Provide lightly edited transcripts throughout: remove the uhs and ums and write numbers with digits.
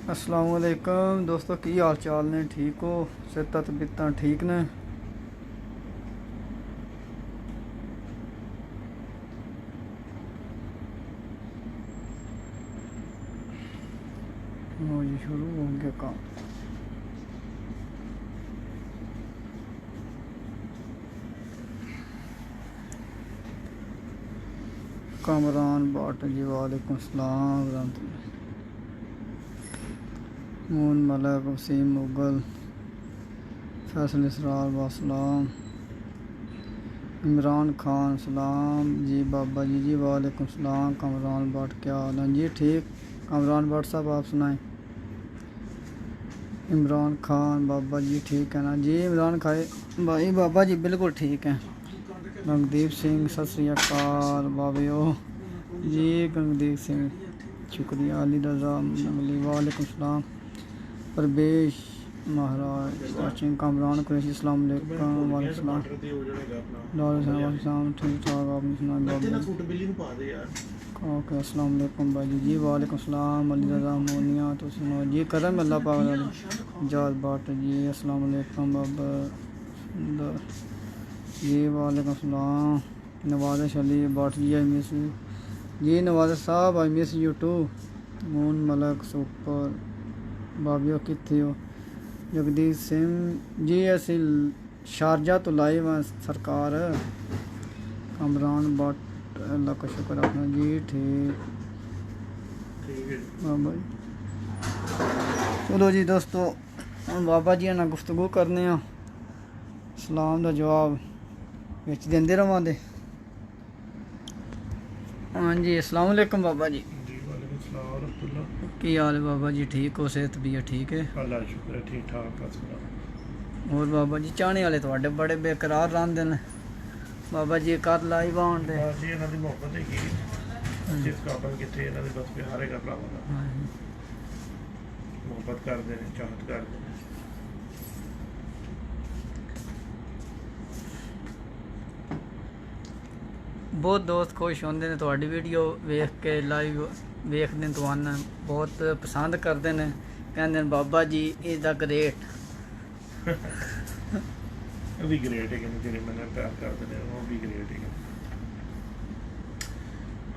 अस्सलाम वालेकुम दोस्तों, की हाल चाल ने? ठीक हो? सेहत तबीयत ठीक ने? लो जी, शुरू हो गया काम। कामरान बाट जी वालेकुम सलाम रहमतुल्लाह। मून मलक वसीम मुगल फैसल इसरार वासलाम। इमरान खान सलाम जी। बाबा जी जी वालेकुम सलाम। कामरान बाट क्या हाल है जी? ठीक। कामरान बाट साहब आप सुनाएं। इमरान खान बाबा जी ठीक है ना जी? इमरान खाए भाई बाबा जी बिल्कुल ठीक हैं। गंगदीप सिंह सत श्री अकाल बाबे ओ जी। गंगदीप सिंह शुक्रिया। अली रजा वालेकुम सलाम। परवेश महाराज वाचिंग। कामरान कुरैशी अस्सलाम वालेकुम। वालेकुम सलाम। लाल ठीक ठाक। आपने सुना बाबा? ओके अस्सलाम वालेकुम भाई जी। वालेकुम सलाम। अली रजा मोनिया तो सुनो जी। करम अल्लाह पाक जात बाट जी। अस्सलाम वालेकुम बाबा जी। वालेकुम सलाम। नवाज़ अली बाट जी। आई मिस जी। Nawaz Sahab I miss you too. Moon Malak super बाबियो किथे हो? जगदीश सिंह जी असी शारजा तो लाइव हैं सरकार। कमरान बट अल्लाह का शुक्र रखना जी। ठीक बाबा जी। चलो जी दोस्तों, हम बाबा जी ना गुफ्तगू करने हैं। सलाम का जवाब बिच देंदे रवांगे। हाँ जी अस्सलाम वालेकुम बाबा जी। की हाल है बाबा जी? ठीक हो? सेहत भी है ठीक है? अल्लाह दा शुक्र है ठीक ठाक। और बाबा जी चाहने वाले थोड़े बड़े बेकरार रहिंदे ने। बाबा जी कद लाइव आउण दे। जी इन्हां दी मोहब्बत है जिस काबल किथे इन्हां दे बस प्यार है भरावां दा। मोहब्बत करदे ने, चाहत करदे ने। बहुत दोस्त खुश होंदे ने तुहाडी वीडियो वेख के। लाइव वेखदे तुहानू बहुत पसंद करदे ने। कहंदे ने बाबा जी इज़ द ग्रेट। वो भी ग्रेट है कि जेह्ड़े मैंने प्यार करदे ने वो भी ग्रेट है।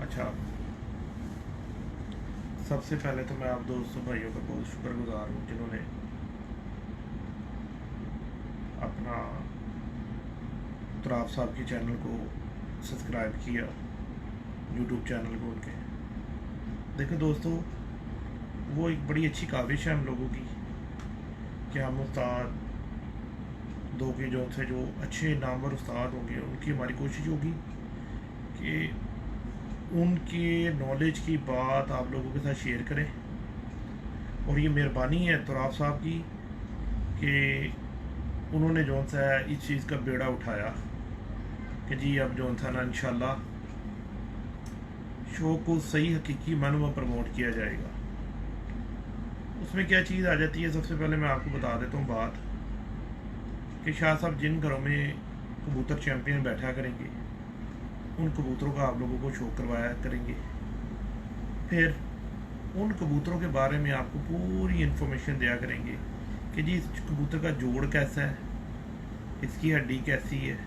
अच्छा, सबसे पहले तो मैं आप दोस्तों भाइयों का बहुत शुक्रगुजार हूँ जिन्होंने अपना तुराब साहब के चैनल को सब्सक्राइब किया, यूट्यूब चैनल को उनके। देखो दोस्तों, वो एक बड़ी अच्छी काविश है हम लोगों की कि हम उस्ताद दो के जो से जो अच्छे नामवर उस्ताद होंगे उनकी हमारी कोशिश होगी कि उनके नॉलेज की बात आप लोगों के साथ शेयर करें। और ये मेहरबानी है तुराब साहब की कि उन्होंने जो सा इस चीज़ का बेड़ा उठाया कि जी अब जो था ना इंशाल्लाह शो को सही हकीकी मन में प्रमोट किया जाएगा। उसमें क्या चीज़ आ जाती है, सबसे पहले मैं आपको बता देता हूँ बात कि शाह साहब जिन घरों में कबूतर चैम्पियन बैठा करेंगे उन कबूतरों का आप लोगों को शो करवाया करेंगे। फिर उन कबूतरों के बारे में आपको पूरी इन्फॉर्मेशन दिया करेंगे कि जी इस कबूतर का जोड़ कैसा है, इसकी हड्डी कैसी है,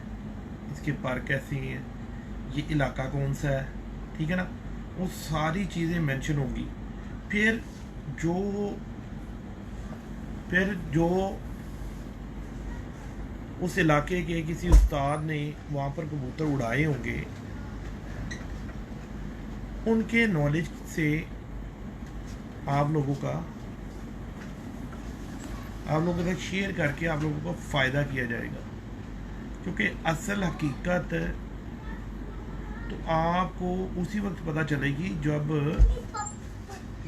इसके पर कैसी हैं, ये इलाका कौन सा है, ठीक है ना। वो सारी चीज़ें मेंशन होंगी। फिर जो उस इलाके के किसी उस्ताद ने वहाँ पर कबूतर उड़ाए होंगे उनके नॉलेज से आप लोगों के साथ शेयर करके आप लोगों को फ़ायदा किया जाएगा। क्योंकि असल हकीकत तो आपको उसी वक्त पता चलेगी जब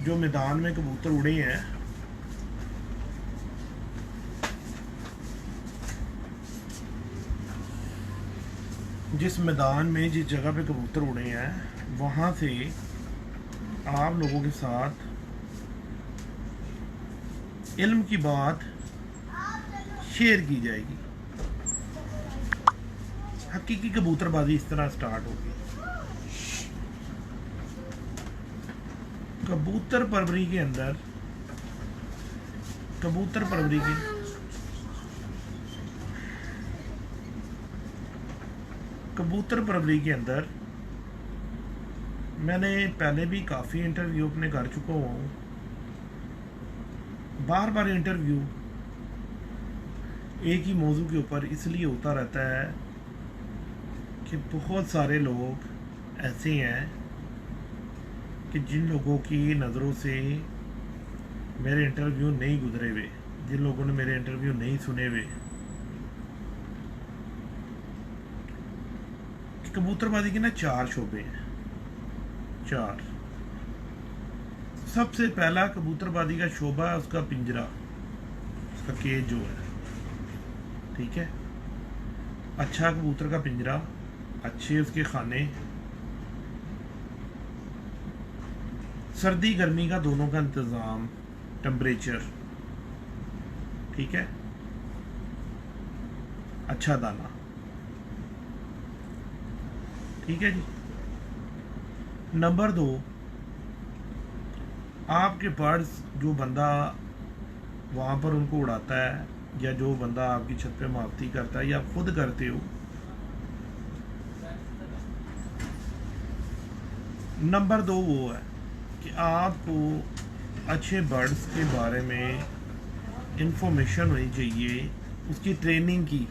जो मैदान में कबूतर उड़े हैं जिस मैदान में जिस जगह पे कबूतर उड़े हैं वहाँ से आप लोगों के साथ इल्म की बात शेयर की जाएगी। हकीकी कबूतरबाजी इस तरह स्टार्ट होगी। कबूतर परवरी के अंदर कबूतर परवरी के अंदर मैंने पहले भी काफ़ी इंटरव्यू अपने कर चुका हूँ। बार बार इंटरव्यू एक ही मौजू के ऊपर इसलिए होता रहता है कि बहुत सारे लोग ऐसे हैं कि जिन लोगों की नज़रों से मेरे इंटरव्यू नहीं गुजरे हुए, जिन लोगों ने मेरे इंटरव्यू नहीं सुने हुए, कबूतरबाजी के ना 4 शोबे हैं। 4 सबसे पहला कबूतरबाजी का शोबा है उसका पिंजरा, उसका केज जो है, ठीक है। अच्छा कबूतर का पिंजरा, अच्छे उसके खाने, सर्दी गर्मी का दोनों का इंतज़ाम, टेम्परेचर, ठीक है, अच्छा दाना, ठीक है जी। नंबर 2, आपके बर्ड्स जो बंदा वहाँ पर उनको उड़ाता है या जो बंदा आपकी छत पे माफती करता है या खुद करते हो, नंबर 2 वो है कि आपको अच्छे बर्ड्स के बारे में इंफॉर्मेशन होनी चाहिए, उसकी ट्रेनिंग की।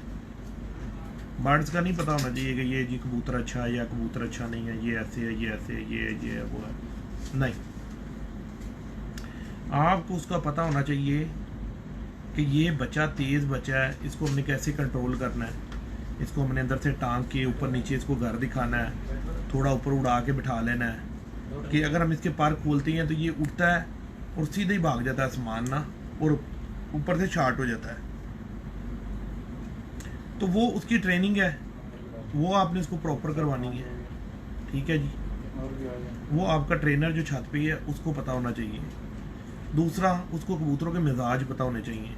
बर्ड्स का नहीं पता होना चाहिए कि ये जी कबूतर अच्छा है या कबूतर अच्छा नहीं है, ये ऐसे है, ये ऐसे है, ये है, वो है। नहीं, आपको उसका पता होना चाहिए कि ये बच्चा तेज़ बच्चा है, इसको हमने कैसे कंट्रोल करना है, इसको हमने अंदर से टांग के ऊपर नीचे इसको घर दिखाना है, थोड़ा ऊपर उड़ा के बिठा लेना है कि अगर हम इसके पर खोलते हैं तो ये उठता है और सीधे ही भाग जाता है आसमान ना, और ऊपर से शार्ट हो जाता है। तो वो उसकी ट्रेनिंग है, वो आपने उसको प्रॉपर करवानी है, ठीक है जी। वो आपका ट्रेनर जो छत पे है उसको पता होना चाहिए। दूसरा, उसको कबूतरों के मिजाज पता होने चाहिए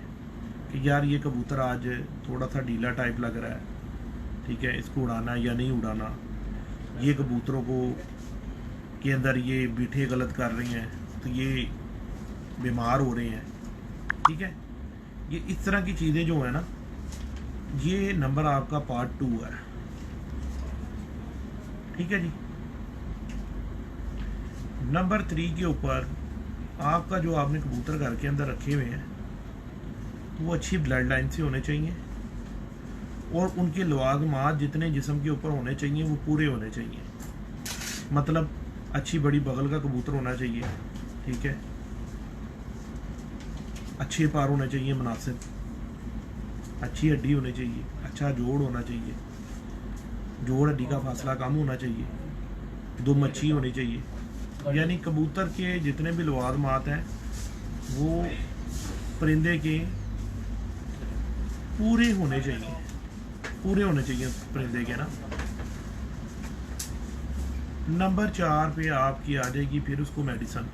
कि यार ये कबूतर आज थोड़ा सा ढीला टाइप लग रहा है, ठीक है, इसको उड़ाना या नहीं उड़ाना। ये कबूतरों को के अंदर ये बीठे गलत कर रही हैं तो ये बीमार हो रहे हैं, ठीक है। ये इस तरह की चीज़ें जो है ना, ये नंबर आपका पार्ट 2 है, ठीक है जी। नंबर 3 के ऊपर आपका जो आपने कबूतर घर के अंदर रखे हुए हैं वो अच्छी ब्लड लाइन से होने चाहिए और उनके लवाजमात जितने जिस्म के ऊपर होने चाहिए वो पूरे होने चाहिए। मतलब अच्छी बड़ी बगल का कबूतर होना चाहिए, ठीक है, अच्छे पार होने चाहिए मुनासिब, अच्छी हड्डी होनी चाहिए, अच्छा जोड़ होना चाहिए, जोड़ हड्डी का फासला कम होना चाहिए, 2 मच्छी होनी चाहिए। यानी कबूतर के जितने भी लवाजमात हैं वो परिंदे के पूरे होने चाहिए, पूरे होने चाहिए परिंदे के ना। नंबर 4 पे आपकी आ जाएगी फिर उसको मेडिसिन।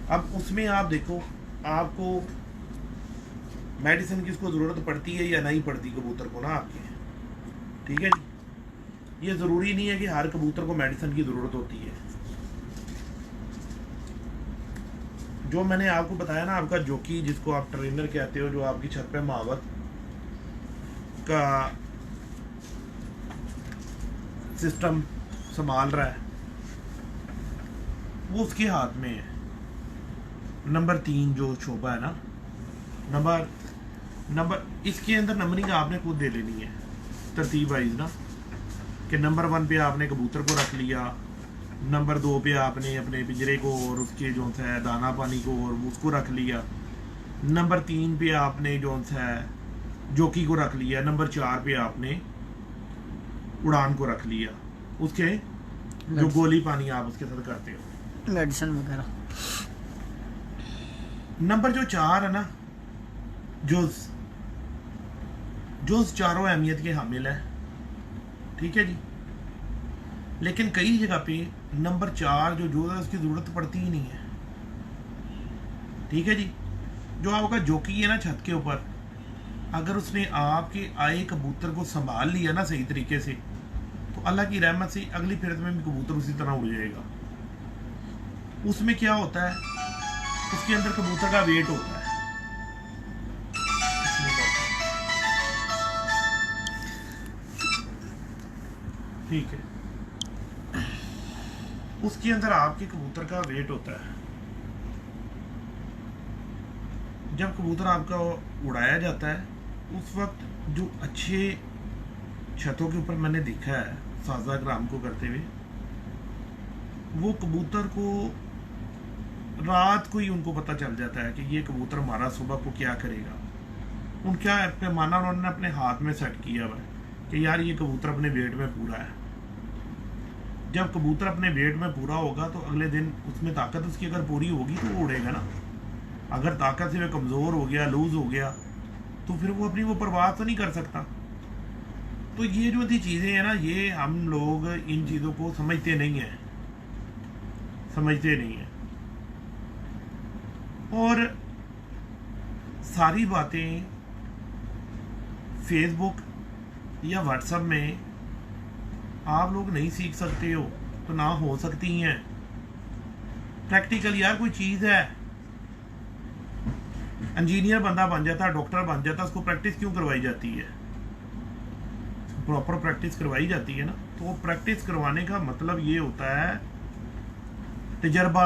अब उसमें आप देखो आपको मेडिसिन की उसको ज़रूरत पड़ती है या नहीं पड़ती कबूतर को ना आपके, ठीक है जी। ये ज़रूरी नहीं है कि हर कबूतर को मेडिसिन की ज़रूरत होती है। जो मैंने आपको बताया ना, आपका जोकी जिसको आप ट्रेनर कहते हो, जो आपकी छत पे मावत का सिस्टम संभाल रहा है, वो उसके हाथ में है। नंबर 3 जो शोभा है ना, नंबर इसके अंदर नंबरिंग आपने खुद दे लेनी है तरतीब वाइज ना, कि नंबर 1 पे आपने कबूतर को रख लिया, नंबर 2 पे आपने अपने पिंजरे को और उसके जो है दाना पानी को और उसको रख लिया, नंबर 3 पे आपने जो है जोकी को रख लिया, नंबर 4 पे आपने उड़ान को रख लिया, उसके जो गोली पानी आप उसके साथ करते हो, मेडिसिन वगैरह। नंबर जो 4 है ना, जो चारों अहमियत के हामिल है, ठीक है जी। लेकिन कई जगह पे नंबर 4 जो है उसकी ज़रूरत पड़ती ही नहीं है, ठीक है जी। जो आपका जोकी है ना छत के ऊपर, अगर उसने आपके आए कबूतर को संभाल लिया ना सही तरीके से, तो अल्लाह की रहमत से अगली फिरत में भी कबूतर उसी तरह उड़ जाएगा। उसमें क्या होता है उसके अंदर कबूतर का वेट होता है। ठीक है, उसके अंदर आपके कबूतर का वेट होता है। जब कबूतर आपका उड़ाया जाता है उस वक्त जो अच्छे छतों के ऊपर मैंने देखा है साजा ग्राम को करते हुए, वो कबूतर को रात को ही उनको पता चल जाता है कि ये कबूतर हमारा सुबह को क्या करेगा। उनका पैमाना उन्होंने अपने हाथ में सेट किया हुआ है कि यार ये कबूतर अपने वेट में पूरा है। जब कबूतर अपने वेट में पूरा होगा तो अगले दिन उसमें ताकत उसकी अगर पूरी होगी तो वो उड़ेगा ना। अगर ताकत से वो कमज़ोर हो गया, लूज हो गया, तो फिर वो अपनी वो परवाह तो नहीं कर सकता। तो ये जो थी चीज़ें हैं ना, ये हम लोग इन चीज़ों को समझते नहीं हैं, समझते नहीं हैं। और सारी बातें फेसबुक या व्हाट्सएप में आप लोग नहीं सीख सकते हो तो ना हो सकती हैं। प्रैक्टिकल यार कोई चीज़ है, इंजीनियर बंदा बन जाता, डॉक्टर बन जाता, उसको प्रैक्टिस क्यों करवाई जाती है? प्रॉपर प्रैक्टिस करवाई जाती है ना। तो प्रैक्टिस करवाने का मतलब ये होता है तजर्बा।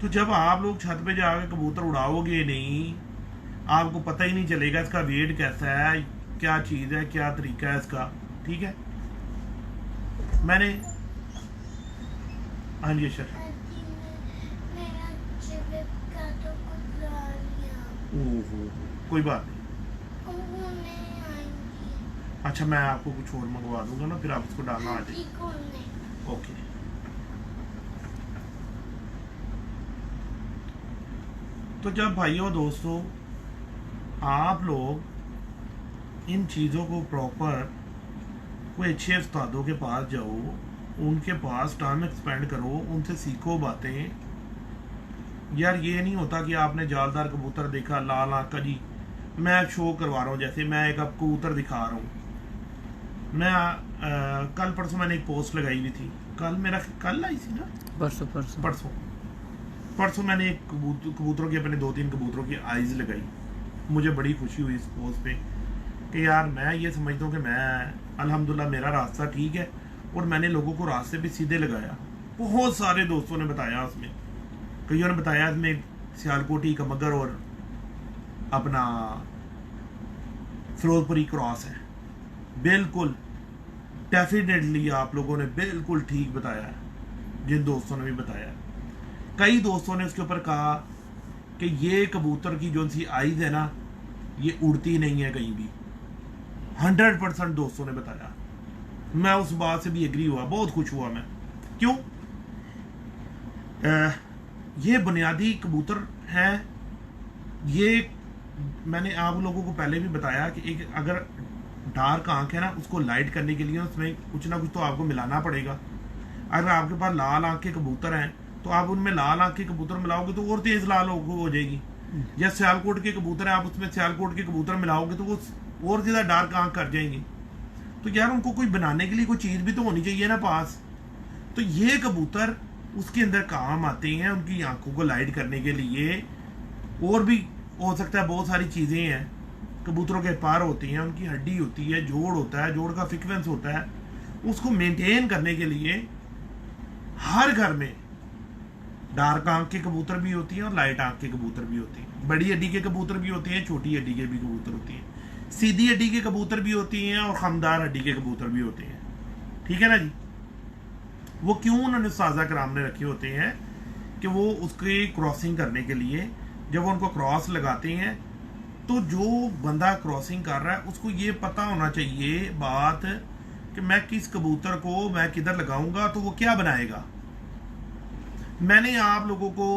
तो जब आप लोग छत पे जाकर कबूतर उड़ाओगे नहीं, आपको पता ही नहीं चलेगा इसका वेट कैसा है, क्या चीज़ है, क्या तरीका है इसका। ठीक है, मैंने हाँ जी सर, ओहो कोई बात नहीं। अच्छा मैं आपको कुछ और मंगवा दूंगा ना, फिर आप उसको डालना आ जाए। ओके, तो जब भाइयों दोस्तों आप लोग इन चीज़ों को प्रॉपर कोई अच्छे उस्तादों के पास जाओ, उनके पास टाइम एक्सपेंड करो, उनसे सीखो बातें। यार ये नहीं होता कि आपने जालदार कबूतर देखा लाल आँख का, जी मैं शो करवा रहा हूँ, जैसे मैं एक अब कबूतर दिखा रहा हूँ। मैं कल परसों मैंने एक पोस्ट लगाई हुई थी, कल आई थी ना, परसों मैंने एक कबूतरों की, अपने 2-3 कबूतरों की आइज़ लगाई। मुझे बड़ी खुशी हुई इस पोस्ट पे कि यार मैं ये समझता हूँ कि मैं अल्हम्दुलिल्लाह मेरा रास्ता ठीक है, और मैंने लोगों को रास्ते भी सीधे लगाया। बहुत सारे दोस्तों ने बताया, उसमें कईयों ने बताया इसमें सियालकोटी का मगर और अपना फिरोजपुरी क्रॉस है। बिल्कुल डेफिनेटली आप लोगों ने बिल्कुल ठीक बताया है, जिन दोस्तों ने भी बताया। कई दोस्तों ने उसके ऊपर कहा कि ये कबूतर की जो सी आइज़ है ना, ये उड़ती नहीं है कहीं भी। 100% दोस्तों ने बताया। मैं उस बात से भी एग्री हुआ, बहुत खुश हुआ मैं। क्यों? ये बुनियादी कबूतर हैं। ये मैंने आप लोगों को पहले भी बताया कि एक अगर डार्क आंख है ना, उसको लाइट करने के लिए उसमें कुछ ना कुछ तो आपको मिलाना पड़ेगा। अगर आपके पास लाल आंख के कबूतर हैं तो आप उनमें लाल आंख के कबूतर मिलाओगे तो और तेज लाल हो जाएगी। या सियालकोट के कबूतर है, आप उसमें सियालकोट के कबूतर मिलाओगे तो वो और ज़्यादा डार्क आंख कर जाएंगे। तो यार उनको कोई बनाने के लिए कोई चीज़ भी तो होनी चाहिए ना पास। तो ये कबूतर उसके अंदर काम आते हैं, उनकी आंखों को लाइट करने के लिए। और भी हो सकता है, बहुत सारी चीज़ें हैं। कबूतरों के पार होती हैं, उनकी हड्डी होती है, जोड़ होता है, जोड़ का फ्रीक्वेंस होता है। उसको मेंटेन करने के लिए हर घर में डार्क आंख के कबूतर भी होती हैं और लाइट आंख के कबूतर भी होती हैं। बड़ी हड्डी के कबूतर भी होते हैं, छोटी हड्डी के भी कबूतर होती हैं, सीधी हड्डी के कबूतर भी होती हैं और खमदार हड्डी के कबूतर भी होते हैं। ठीक है ना जी। वो क्यों उन्होंने साजा कराम ने रखे होते हैं कि वो उसके क्रॉसिंग करने के लिए जब वो उनको क्रॉस लगाते हैं तो जो बंदा क्रॉसिंग कर रहा है उसको ये पता होना चाहिए बात कि मैं किस कबूतर को मैं किधर लगाऊंगा तो वो क्या बनाएगा। मैंने आप लोगों को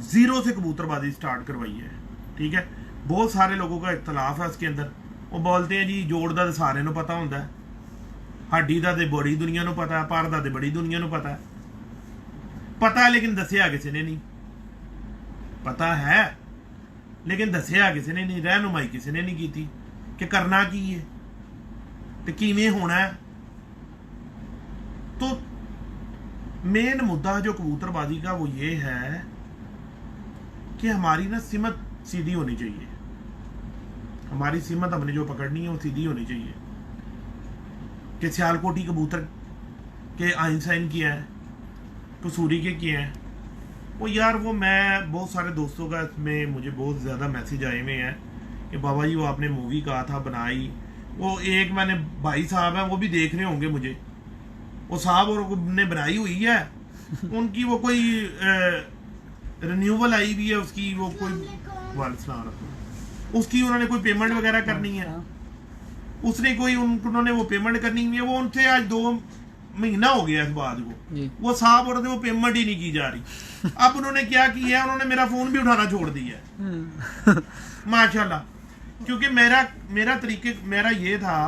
0 से कबूतरबाजी स्टार्ट करवाई है। ठीक है, बहुत सारे लोगों का इख्तलाफ है उसके अंदर। वो बोलते हैं जी जोड़ दा सारे नूं पता होंदा है, हड्डी दा ते बड़ी दुनिया नूं पता है, पर दा ते बड़ी दुनिया नूं पता है लेकिन दसिया किसी ने नहीं। पता है लेकिन दसिया किसी ने नहीं, रहनुमाई किसी ने नहीं की कि करना की है तो किवें होना है। तो मेन मुद्दा जो कबूतरबाजी का वो ये है कि हमारी ना सिमत सीधी होनी चाहिए। हमारी सिमत हमने जो पकड़नी है वो सीधी होनी चाहिए। कि सियालकोटी कबूतर के आइंस्टाइन किया है, कसूरी के किए हैं, वो यार वो मैं बहुत सारे दोस्तों का इसमें मुझे बहुत ज़्यादा मैसेज आए हुए हैं कि बाबा जी वो आपने मूवी कहा था बनाई, वो एक मैंने भाई साहब हैं वो भी देख रहे होंगे मुझे, वो साहब और ने बनाई हुई है उनकी वो कोई रिन्यूअल आई हुई है उसकी, वो कोई उसकी उन्होंने कोई पेमेंट वगैरह करनी है, उसने कोई उन्होंने वो पेमेंट करनी हुई है, वो उनसे आज 2 महीना हो गया इस बात को, वो साहब और वो पेमेंट ही नहीं की जा रही। अब उन्होंने क्या किया है, उन्होंने मेरा फोन भी उठाना छोड़ दिया है माशाल्लाह, क्योंकि मेरा तरीके मेरा ये था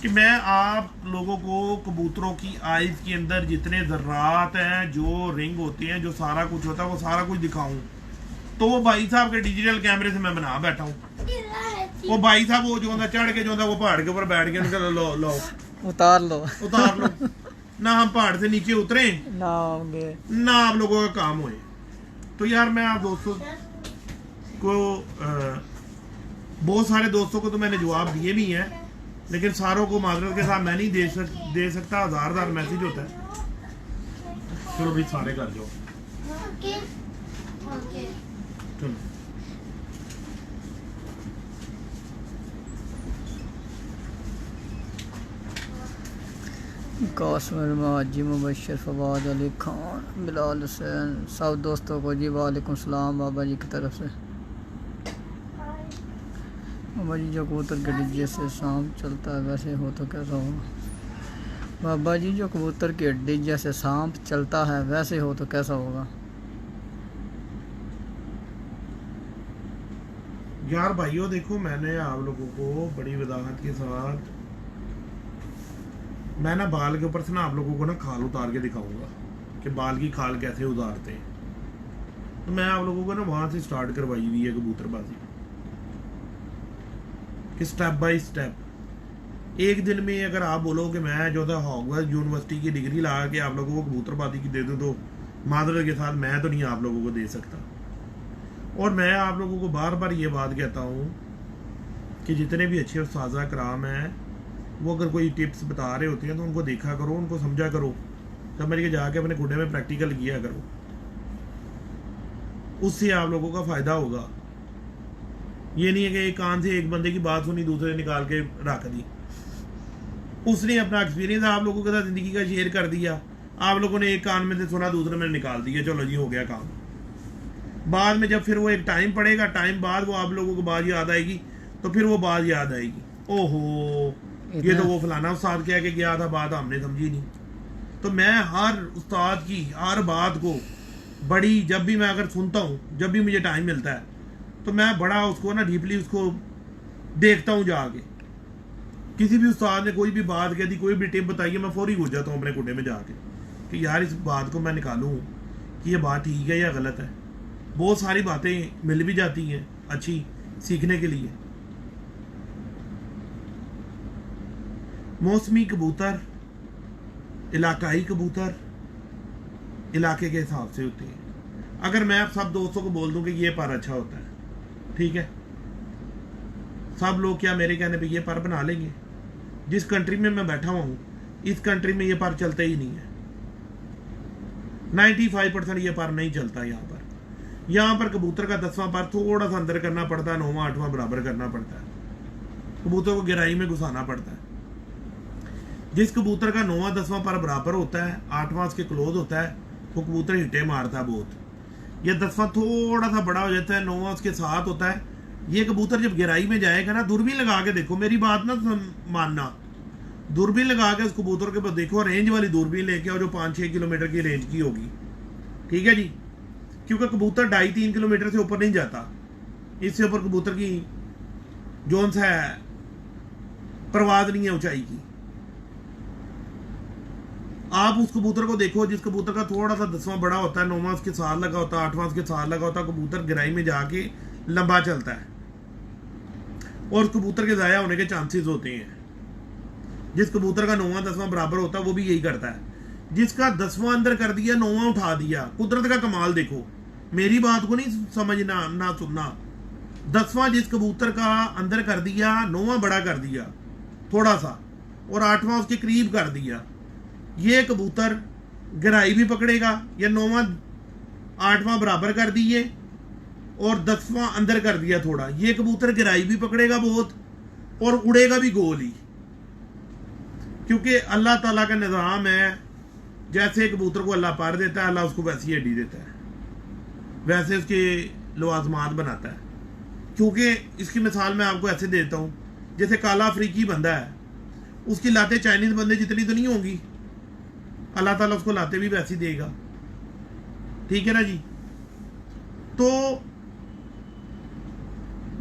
कि मैं आप लोगों को कबूतरों की आइज के अंदर जितने जर्रात हैं, जो रिंग होती हैं, जो सारा कुछ होता है, वो सारा कुछ दिखाऊं। तो वो भाई साहब के डिजिटल कैमरे से मैं बना बैठा हूँ। वो भाई साहब वो जो चढ़ के जो वो पहाड़ के ऊपर बैठ के उनका लो उतार लो ना हम पहाड़ से नीचे उतरे ना आप लोगों का काम होए। तो यार मैं आप दोस्तों को बहुत सारे दोस्तों को तो मैंने जवाब दिए भी हैं, लेकिन सारों को माजरत के साथ मैं नहीं दे सकता। हजार मैसेज होता है। चलो भी सारे कर जाओ। चलो कासम हाजी मुबशर फवाद अली खान बिलाल हुसैन सब दोस्तों को जी वालेकुम सलाम बाबा जी की तरफ से। बाबा जी जो कबूतर के डिज्जे से सांप चलता है वैसे हो तो कैसा होगा? बाबा जी जो कबूतर के डिज्जे से सांप चलता है वैसे हो तो कैसा होगा? यार भाइयों देखो, मैंने आप लोगों को बड़ी वजाहत के साथ मैं ना बाल के ऊपर से ना आप लोगों को ना खाल उतार के दिखाऊंगा कि बाल की खाल कैसे उतारते हैं। तो मैं आप लोगों को ना वहां से स्टार्ट करवाई हुई है कबूतरबाजी कि स्टेप बाय स्टेप। एक दिन में अगर आप बोलो कि मैं जो था हॉगवर्ट्स यूनिवर्सिटी की डिग्री लगा के आप लोगों को कबूतरबाजी की दे दूं, तो मादरत के साथ मैं तो नहीं आप लोगों को दे सकता। और मैं आप लोगों को बार बार ये बात कहता हूँ कि जितने भी अच्छे उस्ताज़ा कराम हैं, वो अगर कोई टिप्स बता रहे होते हैं तो उनको देखा करो, उनको समझा करो, तब मेरे जाके अपने गुड्डे में प्रैक्टिकल किया करो, उससे आप लोगों का फ़ायदा होगा। ये नहीं है कि एक कान से एक बंदे की बात सुनी दूसरे निकाल के रख दी। उसने अपना एक्सपीरियंस आप लोगों के साथ ज़िंदगी का शेयर कर दिया, आप लोगों ने एक कान में से सुना दूसरे में निकाल दिया, चलो जी हो गया काम। बाद में जब फिर वो एक टाइम पड़ेगा, टाइम बाद वो आप लोगों को बात याद आएगी, तो फिर वो बात याद आएगी, ओहो ये तो वो फलाना उस्ताद कह के गया था, बात हमने समझी नहीं। तो मैं हर उस्ताद की हर बात को बड़ी, जब भी मैं अगर सुनता हूँ, जब भी मुझे टाइम मिलता है, तो मैं बड़ा उसको ना डीपली उसको देखता हूँ जाके। किसी भी उस्ताद ने कोई भी बात कह दी, कोई भी टिप बताई है, मैं फौरी घुस जाता हूँ अपने गुड्डे में जाके कि यार इस बात को मैं निकालूँ कि ये बात ठीक है या गलत है। बहुत सारी बातें मिल भी जाती हैं अच्छी सीखने के लिए। मौसमी कबूतर, इलाकाई कबूतर इलाके के हिसाब से होते हैं। अगर मैं आप सब दोस्तों को बोल दूं कि ये पर अच्छा होता है, ठीक है, सब लोग क्या मेरे कहने पे ये पर बना लेंगे? जिस कंट्री में मैं बैठा हुआ हूँ, इस कंट्री में ये पर चलते ही नहीं है। 95% ये पर नहीं चलता। यहाँ पर कबूतर का 10वां पर थोड़ा सा अंदर करना पड़ता है, 9वां 8वां बराबर करना पड़ता है, कबूतर को गहराई में घुसाना पड़ता है। जिस कबूतर का 9वां 10वां पर बराबर होता है, 8वां उसके क्लोज होता है, वो कबूतर हिटे मारता है बहुत। ये 10वां थोड़ा सा बड़ा हो जाता है, 9वां उसके साथ होता है। ये कबूतर जब गहराई में जाएगा ना, दूरबीन लगा के देखो, मेरी बात ना मानना, दूरबीन लगा के उस कबूतर के पास देखो, रेंज वाली दूरबीन लेके आओ जो 5-6 किलोमीटर की रेंज की होगी, ठीक है जी, क्योंकि कबूतर 2.5-3 किलोमीटर से ऊपर नहीं जाता। इससे ऊपर कबूतर की जोन सा है परवाज नहीं है ऊंचाई की। आप उस कबूतर को देखो जिस कबूतर का थोड़ा सा 10वां बड़ा होता है, 9वां उसके साथ लगा होता है, 8वां उसके साथ लगा होता है, कबूतर गहराई में जाके लंबा चलता है और उस कबूतर के ज़ाया होने के चांसेस होते हैं। जिस कबूतर का 9वां 10वां बराबर होता है वो भी यही करता है। जिसका 10वां अंदर कर दिया 9वां उठा दिया। कुदरत का कमाल देखो, मेरी बात को नहीं समझना ना सुनना। 10वां जिस कबूतर का अंदर कर दिया, 9वां बड़ा कर दिया थोड़ा सा, और 8वां उसके करीब कर दिया। ये कबूतर गहराई भी पकड़ेगा, या 9वां 8वां बराबर कर दिए और 10वां अंदर कर दिया थोड़ा, ये कबूतर गहराई भी पकड़ेगा बहुत और उड़ेगा भी गोल ही। क्योंकि अल्लाह ताला का निज़ाम है, जैसे कबूतर को अल्लाह पार देता है, अल्लाह उसको वैसी हड्डी देता है, वैसे उसके लवाजमात बनाता है। क्योंकि इसकी मिसाल मैं आपको ऐसे देता हूँ, जैसे काला अफ्रीकी बंदा है, उसकी लाते चाइनीज बंदे जितनी तो नहीं होंगी, अल्लाह ताला उसको लाते भी वैसी देगा। ठीक है ना जी। तो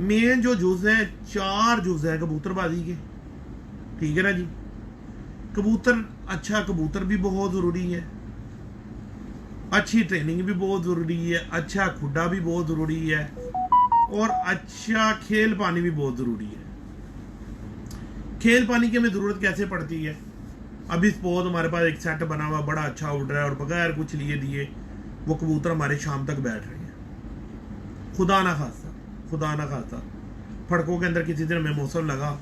मेन जो जुज है, 4 जुज है कबूतरबाजी के। ठीक है ना जी। कबूतर, अच्छा कबूतर भी बहुत ज़रूरी है, अच्छी ट्रेनिंग भी बहुत ज़रूरी है, अच्छा खुडा भी बहुत ज़रूरी है, और अच्छा खेल पानी भी बहुत ज़रूरी है। खेल पानी की हमें ज़रूरत कैसे पड़ती है? अभी सपोज हमारे पास एक सेट बना हुआ बड़ा अच्छा उड़ रहा है और बगैर कुछ लिए दिए वो कबूतर हमारे शाम तक बैठ रहे हैं। खुदा ना खास्ता फड़कों के अंदर किसी दिन हमें मौसम लगा,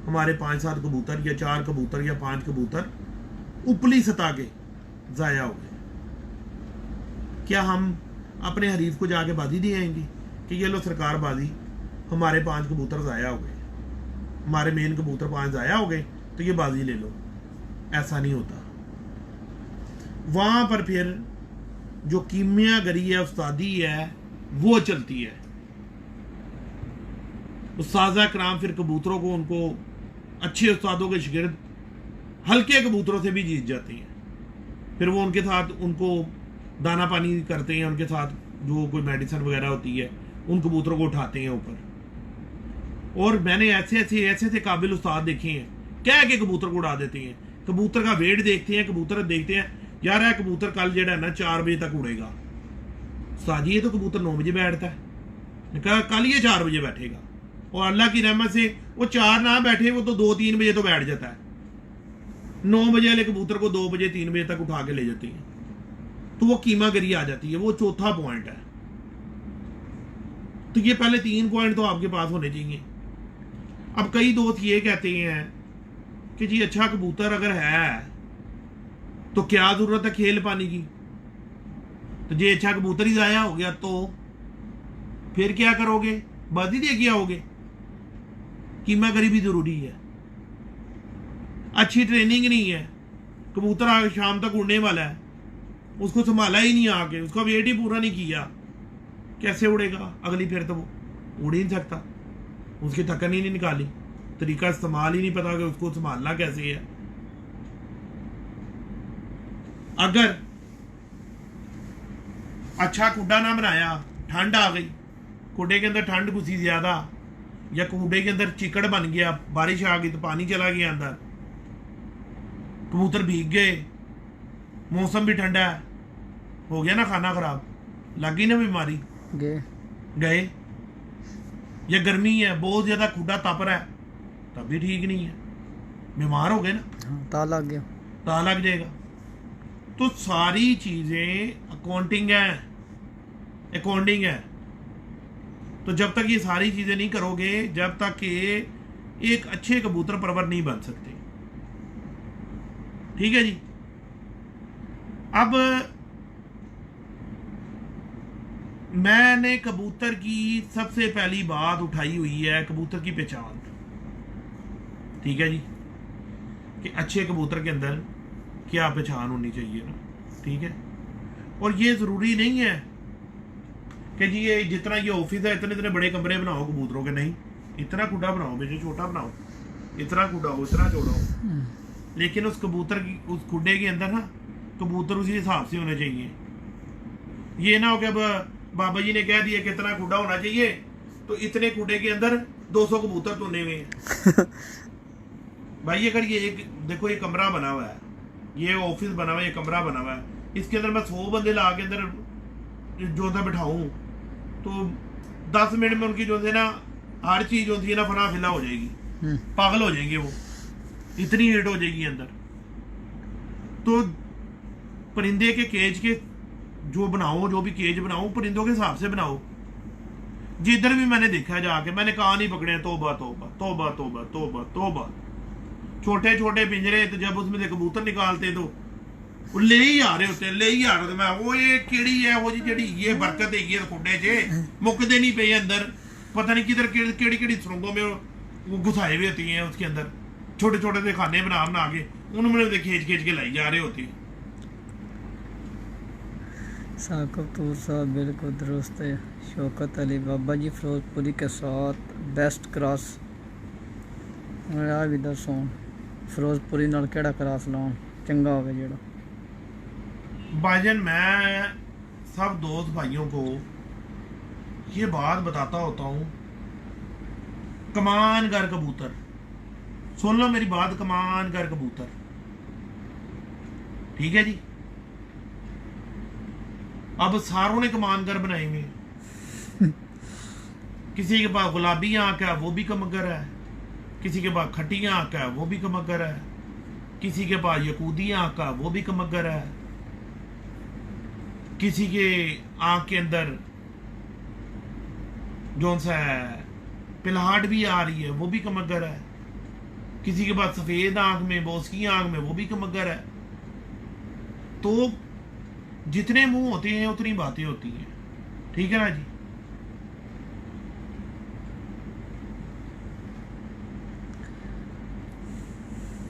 हमारे 5-7 कबूतर या 4 कबूतर या 5 कबूतर उपली सतह के ज़ाया हो गए। क्या हम अपने हरीफ को जाके बाजी दे आएंगे कि ये लो सरकार बाजी, हमारे 5 कबूतर ज़ाया हो गए, हमारे मेन कबूतर 5 ज़ाया हो गए तो ये बाजी ले लो? ऐसा नहीं होता। वहां पर फिर जो कीमियागरी है, उस्तादी है, वो चलती है। उस्ताज़ा कराम फिर कबूतरों को, उनको अच्छे उस्तादों के शिगिर्द हल्के कबूतरों से भी जीत जाते हैं। फिर वो उनके साथ उनको दाना पानी करते हैं, उनके साथ जो कोई मेडिसिन वगैरह होती है, उन कबूतरों को उठाते हैं ऊपर। और मैंने ऐसे काबिल उस्ताद देखे हैं, क्या के कबूतर को उड़ा देते हैं। कबूतर का वेट देखते हैं, कबूतर देखते हैं, यार है कबूतर कल जो है ना 4 बजे तक उड़ेगा। उस्ताद जी ये तो कबूतर 9 बजे बैठता है। कहा कल ये 4 बजे बैठेगा, और अल्लाह की रहमत से वो 4 ना बैठे, वो तो 2-3 बजे तो बैठ जाता है। 9 बजे वाले कबूतर को 2 बजे 3 बजे तक उठा के ले जाती है, तो वो कीमागरी आ जाती है। वो चौथा पॉइंट है। तो ये पहले 3 पॉइंट तो आपके पास होने चाहिए। अब कई दोस्त ये कहते हैं कि जी अच्छा कबूतर अगर है तो क्या जरूरत है खेल पानी की, तो जे अच्छा कबूतर ही ज़ाया हो गया तो फिर क्या करोगे? बाजी दे के आओगे? कीमागरी भी जरूरी है, अच्छी ट्रेनिंग नहीं है। कबूतर आगे शाम तक उड़ने वाला है, उसको संभाला ही नहीं, आके उसका वेट ही पूरा नहीं किया, कैसे उड़ेगा? अगली फिर तो वो उड़ ही नहीं सकता, उसकी थकन ही नहीं निकाली, तरीका इस्तेमाल ही नहीं पता कि उसको संभालना कैसे है। अगर अच्छा कुड्डा ना बनाया, ठंड आ गई, कुड्डे के अंदर ठंड घुसी ज्यादा, या कुड्डे के अंदर चिकड़ बन गया, बारिश आ गई तो पानी चला गया अंदर, कबूतर भीग गए, मौसम भी ठंडा है, हो गया ना खाना खराब, लग गई ना बीमारी, गए। या गर्मी है बहुत ज्यादा, खुदा तप रहा है, तब भी ठीक नहीं है, बीमार हो गए ना, ताला लग गया, ताला लग जाएगा। तो सारी चीजें अकाउंटिंग है। तो जब तक ये सारी चीजें नहीं करोगे, जब तक ये एक अच्छे कबूतर परवर नहीं बन सकते। ठीक है जी। अब मैंने कबूतर की सबसे पहली बात उठाई हुई है कबूतर की पहचान। ठीक है जी, कि अच्छे कबूतर के अंदर क्या पहचान होनी चाहिए ना। ठीक है। और ये जरूरी नहीं है कि जी ये जितना ये ऑफिस है इतने बड़े कमरे बनाओ कबूतरों के, नहीं, इतना खुडा बनाओ, बेशक छोटा बनाओ, इतना खुडा हो, इतना चौड़ा हो, लेकिन उस कबूतर की उस खुडे के अंदर ना कबूतर उसी हिसाब से होने चाहिए। ये ना हो कि अब बाबा जी ने कह दिया कि इतना खुडा होना चाहिए तो इतने खुडे के अंदर 200 कबूतर तुने हुए हैं। भाई अगर ये एक देखो, ये कमरा बना हुआ है, ये ऑफिस बना हुआ है, ये कमरा बना हुआ है, इसके अंदर मैं 100 बंदे ला के अंदर जो सा बिठाऊं तो 10 मिनट में उनकी जो है ना हर चीज होती है ना फना फिला हो जाएगी, पागल हो जाएंगे, वो इतनी हीट हो जाएगी अंदर। तो परिंदे के केज के जो बनाओ, जो भी केज बनाओ परिंदों के हिसाब से बनाओ। जिधर भी मैंने देखा जाके, मैंने कहा नहीं पकड़े, तौबा तौबा तौबा तौबा तौबा तौबा। छोटे छोटे पिंजरे, तो जब उसमें से कबूतर निकालते तो वो ले ही आ रहे होते, ले ही आ रहे होते। मैं वो ये केड़ी है वो जी जेड़ी ये बरकत है ये खुडे च मुकदे नहीं पे अंदर, पता नहीं किधर केड़ी केड़ी सुरंगों में वो घुसाए हुए होती हैं उसके अंदर, छोटे छोटे से खाने बना बना के उन्होंने खींच खींच के लाई जा रहे होते हैं। साकिब तूर साहब बिल्कुल दुरुस्त है। शौकत अली बाबा जी फिरोजपुरी के साथ बेस्ट क्रॉस भी दसो फिरोजपुरी नाल केड़ा क्रॉस लाऊं चंगा होवे जेड़ा। भाईजान मैं सब दोस्त भाइयों को ये बात बताता होता हूँ, कमान कर कबूतर, सुन लो मेरी बात, कमान कर कबूतर, ठीक है जी। अब सारों ने कमान कर बनाए हुए। किसी के पास गुलाबी आंख है वो भी कमगर है, किसी के पास खट्टी आंख है वो भी कमगर है, किसी के पास यकूदी आंख है वो भी कमगर है, किसी के आंख के अंदर जो सा पिलहाट भी आ रही है वो भी कमगर है, किसी के पास सफेद आंख में, बोसकी आंख में वो भी कमगर है। तो जितने मुंह होते हैं उतनी बातें होती हैं, ठीक है ना जी।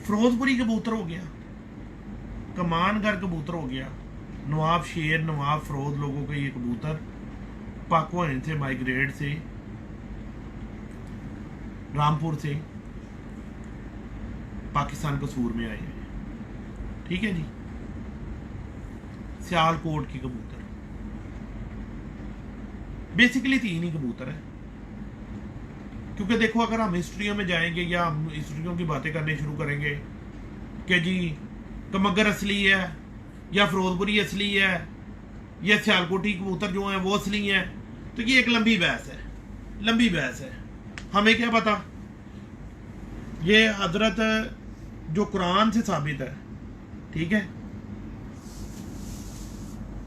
फिरोजपुरी कबूतर हो गया, कमानगर कबूतर हो गया, नवाब शेर, नवाब फिरोज लोगों के ये कबूतर पाकवान से माइग्रेट से रामपुर से पाकिस्तान कसूर में आए हैं, ठीक है जी। सियालकोट की कबूतर बेसिकली 3 ही कबूतर है, क्योंकि देखो अगर हम हिस्ट्रियों में जाएंगे या हम हिस्ट्रियों की बातें करने शुरू करेंगे कि जी कमगर असली है या फिरोजपुरी असली है या सियालकोटी कबूतर जो है वो असली है, तो ये एक लंबी बहस है, लंबी बहस है। हमें क्या पता, ये हजरत जो कुरान से साबित है, ठीक है,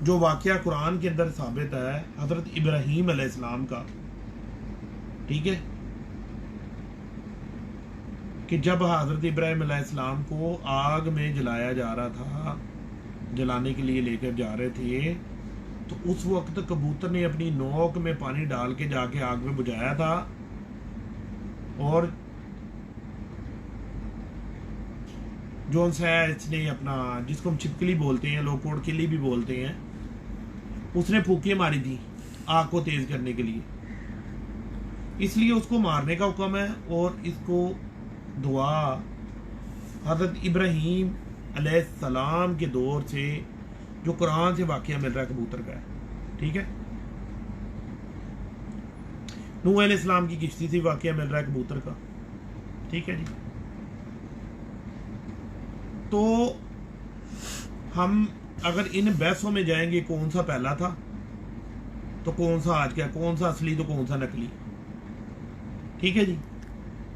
जो वाकया कुरान के अंदर साबित है हजरत इब्राहीम अलैहिस्सलाम का, ठीक है, कि जब हजरत इब्राहीम अलैहिस्सलाम को आग में जलाया जा रहा था, जलाने के लिए लेकर जा रहे थे, तो उस वक्त कबूतर ने अपनी नोक में पानी डाल के जाके आग में बुझाया था, और जोन सा इसने अपना, जिसको हम छिपकली बोलते हैं, लोग कोड़किली भी बोलते हैं, उसने फूके मारी थी आग को तेज करने के लिए, इसलिए उसको मारने का हुक्म है। और इसको दुआ हजरत इब्राहीम अलैहिस्सलाम के दौर से जो कुरान से वाकया मिल रहा है कबूतर का है, ठीक है। नूह अलैहिस्सलाम की किश्ती से वाकया मिल रहा है कबूतर का, ठीक है जी। तो हम अगर इन बहसों में जाएंगे कौन सा पहला था तो कौन सा आज क्या, कौन सा असली तो कौन सा नकली, ठीक है जी।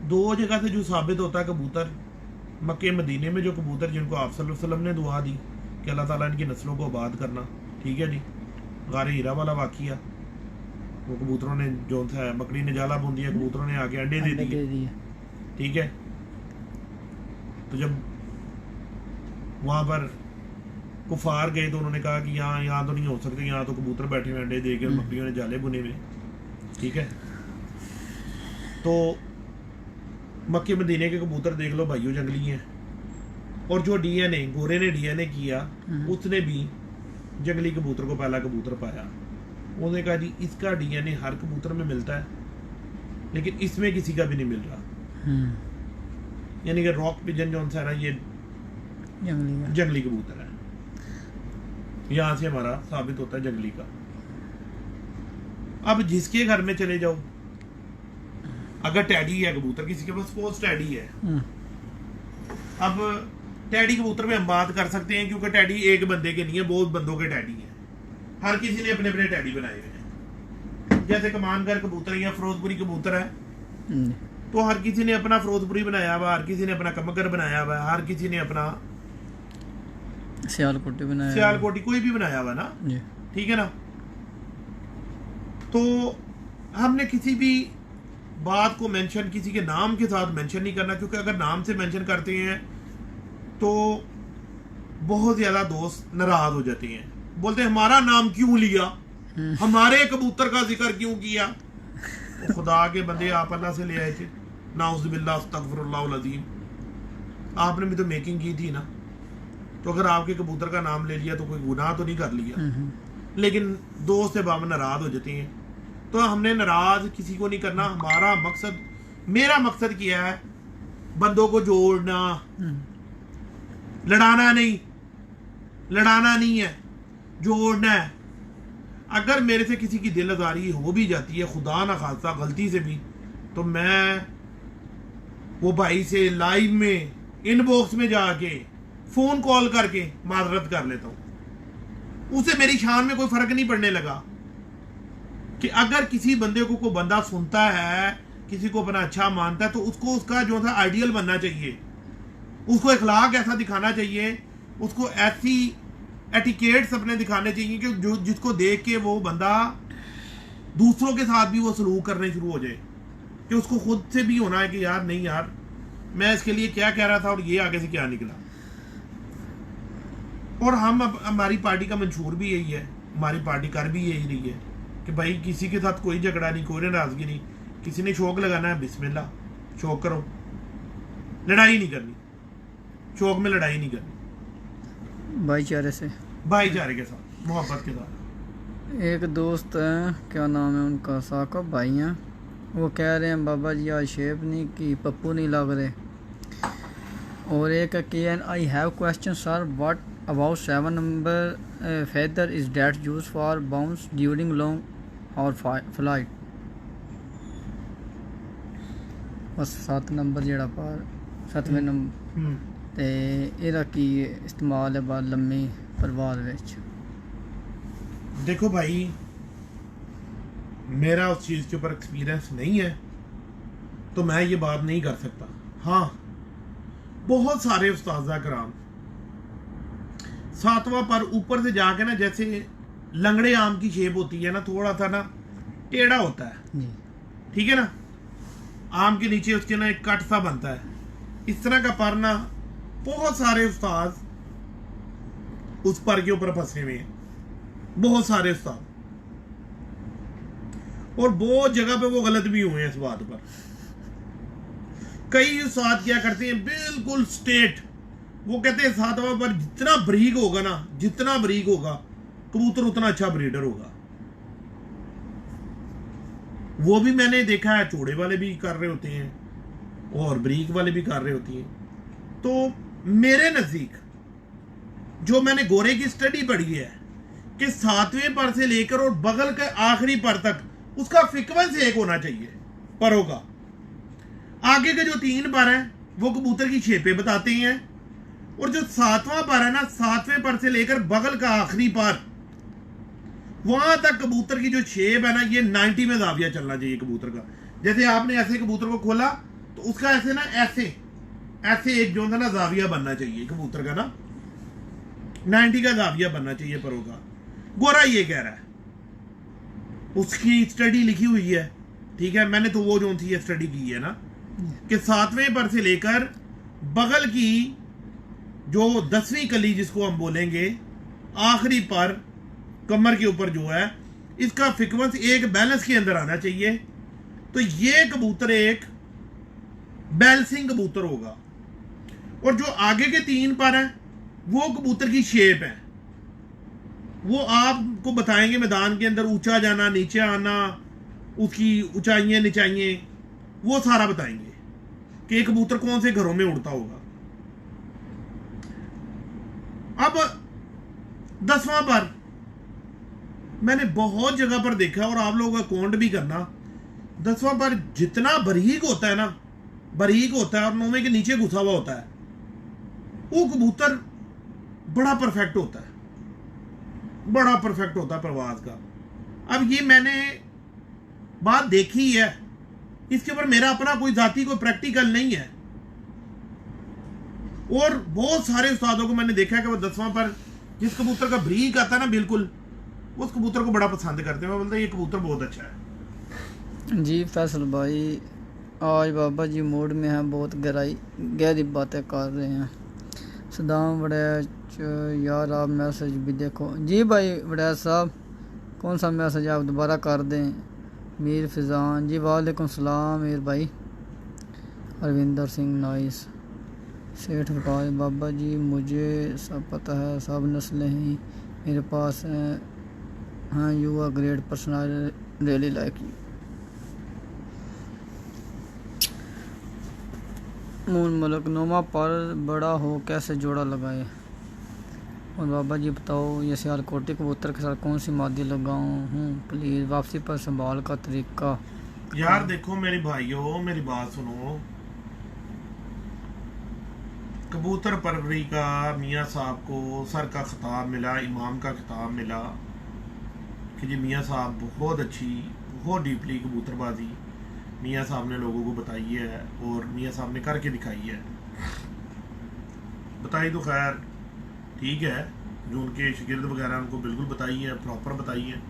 2 जगह से जो साबित होता है कबूतर, मक्के मदीने में जो कबूतर जिनको आप सल्लल्लाहु अलैहि वसल्लम ने दुआ दी कि अल्लाह ताला इनकी नस्लों को आबाद करना, ठीक है जी। गारे हीरा वाला वाकिया, वो कबूतरों ने जो था मकड़ी ने जाला बुन दिया, कबूतरों ने आके अंडे दे दिए, ठीक है। तो जब वहां पर कुफार गए तो उन्होंने कहा कि यहाँ तो नहीं हो सकते, यहाँ तो कबूतर बैठे हुए अंडे दे के, मकड़ियों ने जाले बुने हुए, ठीक है। तो मक्के मदीने के कबूतर देख लो भाइयों, जंगली हैं। और जो डीएनए गोरे ने डीएनए किया, उसने भी जंगली कबूतर को पहला कबूतर पाया। उन्होंने कहा जी इसका डीएनए हर कबूतर में मिलता है, लेकिन इसमें किसी का भी नहीं मिल रहा। यानी कि रॉक पिजन जो है ना, ये जंगली कबूतर है। यहां से हमारा साबित होता है जंगली का। अब जिसके घर में चले जाओ, अगर टैडी है कबूतर, किसी के पास सपोज टैडी है, अब टैडी कबूतर में हम बात कर सकते हैं, क्योंकि टैडी एक बंदे के नहीं है, बहुत बंदों के टैडी है। हर किसी ने अपने अपने टैडी बनाए हुए हैं। जैसे कमानगर कबूतर या फिरोजपुरी कबूतर है, तो हर किसी ने अपना फिरोजपुरी बनाया हुआ, हर किसी ने अपना कमगर बनाया हुआ, हर किसी ने अपना सियालकोटी बनाया सियालकोटी कोई भी बनाया हुआ ना, जी। ठीक है ना। तो हमने किसी भी बात को मेंशन किसी के नाम के साथ मेंशन नहीं करना, क्योंकि अगर नाम से मेंशन करते हैं तो बहुत ज्यादा दोस्त नाराज हो जाते हैं, बोलते हैं हमारा नाम क्यों लिया, हमारे कबूतर का जिक्र क्यों किया। तो खुदा के बंदे, आप अल्लाह से ले आए थे, नाउज़ुबिल्लाह अस्तगफिरुल्लाह अज़ीम, आपने भी तो मेकिंग की थी ना, तो अगर आपके कबूतर का नाम ले लिया तो कोई गुनाह तो नहीं कर लिया। लेकिन दोस्त से बाब नाराज हो जाते हैं, तो हमने नाराज किसी को नहीं करना। हमारा मकसद, मेरा मकसद क्या है, बंदों को जोड़ना, लड़ाना नहीं, लड़ाना नहीं है, जोड़ना है। अगर मेरे से किसी की दिल आजारी हो भी जाती है, खुदा ना खास्ता गलती से भी, तो मैं वो भाई से लाइव में इनबॉक्स में जाके फोन कॉल करके माजरत कर लेता हूं। उसे मेरी शान में कोई फर्क नहीं पड़ने लगा कि अगर किसी बंदे को कोई बंदा सुनता है, किसी को अपना अच्छा मानता है, तो उसको उसका जो था आइडियल बनना चाहिए, उसको इखलाक ऐसा दिखाना चाहिए, उसको ऐसी एटिकेट्स अपने दिखाने चाहिए कि जो जिसको देख के वो बंदा दूसरों के साथ भी वो सलूक करने शुरू हो जाए, कि उसको खुद से भी होना है कि यार नहीं यार, मैं इसके लिए क्या कह रहा था और ये आगे से क्या निकला। और हमारी पार्टी का मंशूर भी यही है, हमारी पार्टी कर भी यही रही है कि भाई किसी के साथ कोई झगड़ा नहीं, कोई नाराजगी नहीं, किसी ने शौक लगाना है बिस्मिल्लाह, शौक करो, लड़ाई नहीं करनी, शौक में लड़ाई नहीं करनी, भाईचारे से, भाईचारे के साथ, मोहब्बत के साथ। एक दोस्त हैं, क्या नाम है उनका, साकब भाई हैं, वो कह रहे हैं बाबा जी आज शेप नहीं की, पप्पू नहीं लग रहे। और एक can I have question sir, what about 7 number feather is that use for bounce during long और फ्लाइट। बस 7 नंबर जेड़ा पार 7वें नंबर ते एदा की इस्तेमाल है बार लम्मी परवाज विच। देखो भाई, मेरा उस चीज़ के ऊपर एक्सपीरियंस नहीं है, तो मैं ये बात नहीं कर सकता। हाँ, बहुत सारे उस्ताज़ा कराम 7वां पर ऊपर से जाके ना, जैसे लंगड़े आम की शेप होती है ना, थोड़ा सा ना टेढ़ा होता है, ठीक है ना, आम के नीचे उसके ना एक कट सा बनता है, इस तरह का पर ना बहुत सारे उस्ताद उस पर के ऊपर फंसे हुए हैं, बहुत सारे उस्ताद, और बहुत जगह पे वो गलत भी हुए हैं इस बात पर। कई उस्ताद क्या करते हैं, बिल्कुल स्ट्रेट, वो कहते हैं 7वां पर जितना बरीक होगा ना, जितना बरीक होगा कबूतर उतना अच्छा ब्रीडर होगा। वो भी मैंने देखा है, चौड़े वाले भी कर रहे होते हैं और बरीक वाले भी कर रहे होती हैं। तो मेरे नजदीक जो मैंने गोरे की स्टडी पढ़ी है कि 7वें पर से लेकर और बगल के आखिरी पर तक उसका फ्रीक्वेंस एक होना चाहिए परों का। आगे के जो 3 पर हैं वो कबूतर की शेपें बताते हैं, और जो 7वां पर है ना, 7वें पर से लेकर बगल का आखिरी पर, वहां तक कबूतर की जो शेप है ना, ये 90 में जाविया चलना चाहिए कबूतर का। जैसे आपने ऐसे कबूतर को खोला तो उसका ऐसे ना, ऐसे ऐसे एक जो ना जाविया बनना चाहिए कबूतर का ना, 90 का जाविया बनना चाहिए परों का। गोरा ये कह रहा है, उसकी स्टडी लिखी हुई है, ठीक है, मैंने तो वो जो थी स्टडी की है ना, कि 7वें पर से लेकर बगल की जो 10वीं कली जिसको हम बोलेंगे, आखिरी पर कमर के ऊपर जो है, इसका फ्रीक्वेंस एक बैलेंस के अंदर आना चाहिए। तो ये कबूतर एक बैलेंसिंग कबूतर होगा। और जो आगे के 3 पर है वो कबूतर की शेप है, वो आपको बताएंगे मैदान के अंदर ऊंचा जाना, नीचे आना, उसकी ऊंचाइयां नीचाइयां, वो सारा बताएंगे कि एक कबूतर कौन से घरों में उड़ता होगा। अब 10वां पर मैंने बहुत जगह पर देखा, और आप लोगों का काउंट भी करना, 10वां पर जितना बारीक होता है ना, बारीक होता है और 9वें के नीचे घुसा हुआ होता है, वो कबूतर बड़ा परफेक्ट होता है, बड़ा परफेक्ट होता है परवाज का। अब ये मैंने बात देखी है, इसके ऊपर मेरा अपना कोई जाती कोई प्रैक्टिकल नहीं है। और बहुत सारे उस्तादों को मैंने देखा है कि वो 10वां पर जिस कबूतर का ब्रीक आता है ना बिल्कुल, उस कबूतर को बड़ा पसंद करते हैं। मैं बोलता ये कबूतर बहुत अच्छा है। जी फैसल भाई आज बाबा जी मूड में हैं, बहुत गहरी बातें कर रहे हैं। सदाम वड़ैच यार आप मैसेज भी देखो। जी भाई वड़ैच साहब कौन सा मैसेज आप दोबारा कर दें। मीर फिजान जी वालेकुम सलाम मीर भाई। अरविंदर सिंह नाइस। सेठ विकास बाबा जी मुझे सब पता है, सब नस्लें ही मेरे पास हैं। हाँ you are great person, really like you. Moon Malak नोमा पर बड़ा हो कैसे जोड़ा लगाए। और बाबा जी बताओ ये सियालकोटी कबूतर के साथ कौन सी मादी लगाऊं हूँ प्लीज़। वापसी पर संभाल का तरीका। यार देखो मेरे भाइयों, मेरी बात सुनो। कबूतर परवरी का मियाँ साहब को सर का खिताब मिला, इमाम का खिताब मिला कि जी मियाँ साहब बहुत अच्छी, बहुत डीपली कबूतरबाजी मियाँ साहब ने लोगों को बताई है और मियाँ साहब ने करके दिखाई है। बताई तो खैर ठीक है, जो उनके शागिर्द वगैरह उनको बिल्कुल बताई है, प्रॉपर बताई है,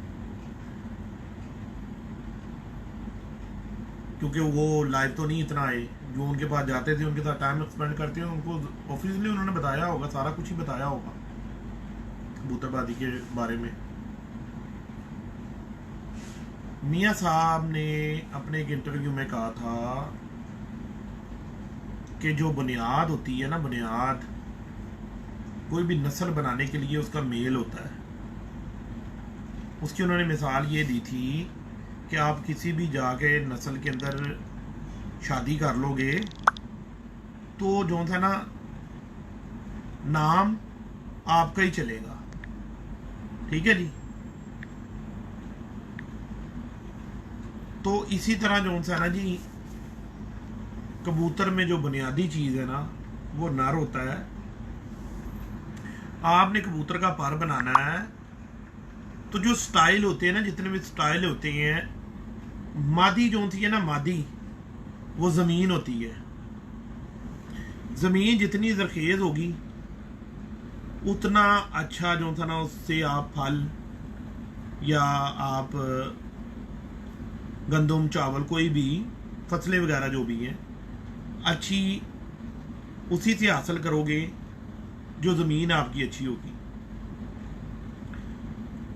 क्योंकि वो लाइव तो नहीं इतना आए। जो उनके पास जाते थे, उनके साथ टाइम स्पेंड करते हैं, उनको ऑफिशियली उन्होंने बताया होगा, सारा कुछ ही बताया होगा कबूतरबाजी के बारे में। मियाँ साहब ने अपने एक इंटरव्यू में कहा था कि जो बुनियाद होती है ना, बुनियाद कोई भी नस्ल बनाने के लिए उसका मेल होता है। उसकी उन्होंने मिसाल ये दी थी कि आप किसी भी जाके नस्ल के अंदर शादी कर लोगे तो जो था ना नाम आपका ही चलेगा, ठीक है जी। तो इसी तरह जो सा ना जी कबूतर में जो बुनियादी चीज़ है ना वो नर होता है। आपने कबूतर का पर बनाना है तो जो स्टाइल होते हैं ना, जितने भी स्टाइल होते हैं, मादी जो होती है ना, मादी वो ज़मीन होती है। ज़मीन जितनी जरखेज होगी उतना अच्छा जो था ना उससे आप फल या आप गंदम चावल कोई भी फसलें वगैरह जो भी हैं अच्छी उसी से हासिल करोगे जो ज़मीन आपकी अच्छी होगी।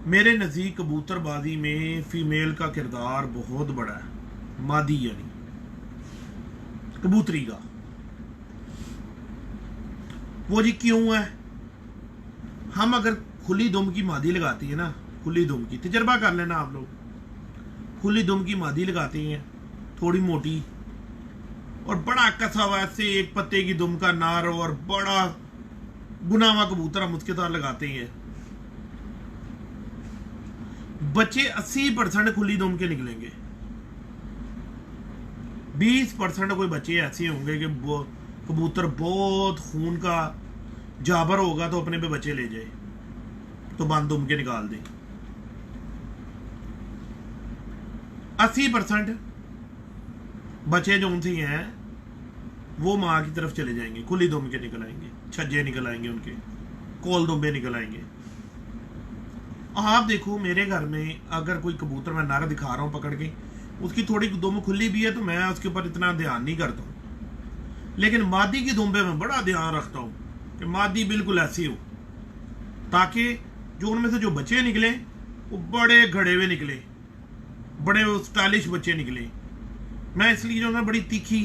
मेरे नज़दीक कबूतरबाजी में फ़ीमेल का किरदार बहुत बड़ा है, मादी यानी कबूतरी का। वो जी क्यों है? हम अगर खुली दुम की मादी लगाती है ना, खुली दुम की तजर्बा कर लेना आप लोग, खुली दुम की मादी लगाते हैं थोड़ी मोटी और बड़ा कसा हुआ ऐसे एक पत्ते की दुम का नार और बड़ा गुनावा कबूतर हम उसके साथ लगाते हैं, बच्चे 80% खुली दुम के निकलेंगे। 20% कोई बच्चे ऐसे होंगे कि कबूतर बहुत खून का जाबर होगा तो अपने पे बच्चे ले जाए तो बंद दुम के निकाल दे। 80% बच्चे जो उनसे हैं वो माँ की तरफ चले जाएंगे, खुली दुम के निकल आएंगे, छज्जे निकल आएंगे, उनके कोल दुम्बे निकल आएंगे। आप देखो मेरे घर में अगर कोई कबूतर मैं नर दिखा रहा हूँ पकड़ के, उसकी थोड़ी दुम खुली भी है तो मैं उसके ऊपर इतना ध्यान नहीं करता हूँ, लेकिन मादी की दुम पे मैं बड़ा ध्यान रखता हूँ कि मादी बिल्कुल ऐसी हो ताकि जो उनमें से जो बच्चे निकले वो बड़े घड़े हुए निकले, बड़े स्टाइलिश बच्चे निकले। मैं इसलिए जो है बड़ी तीखी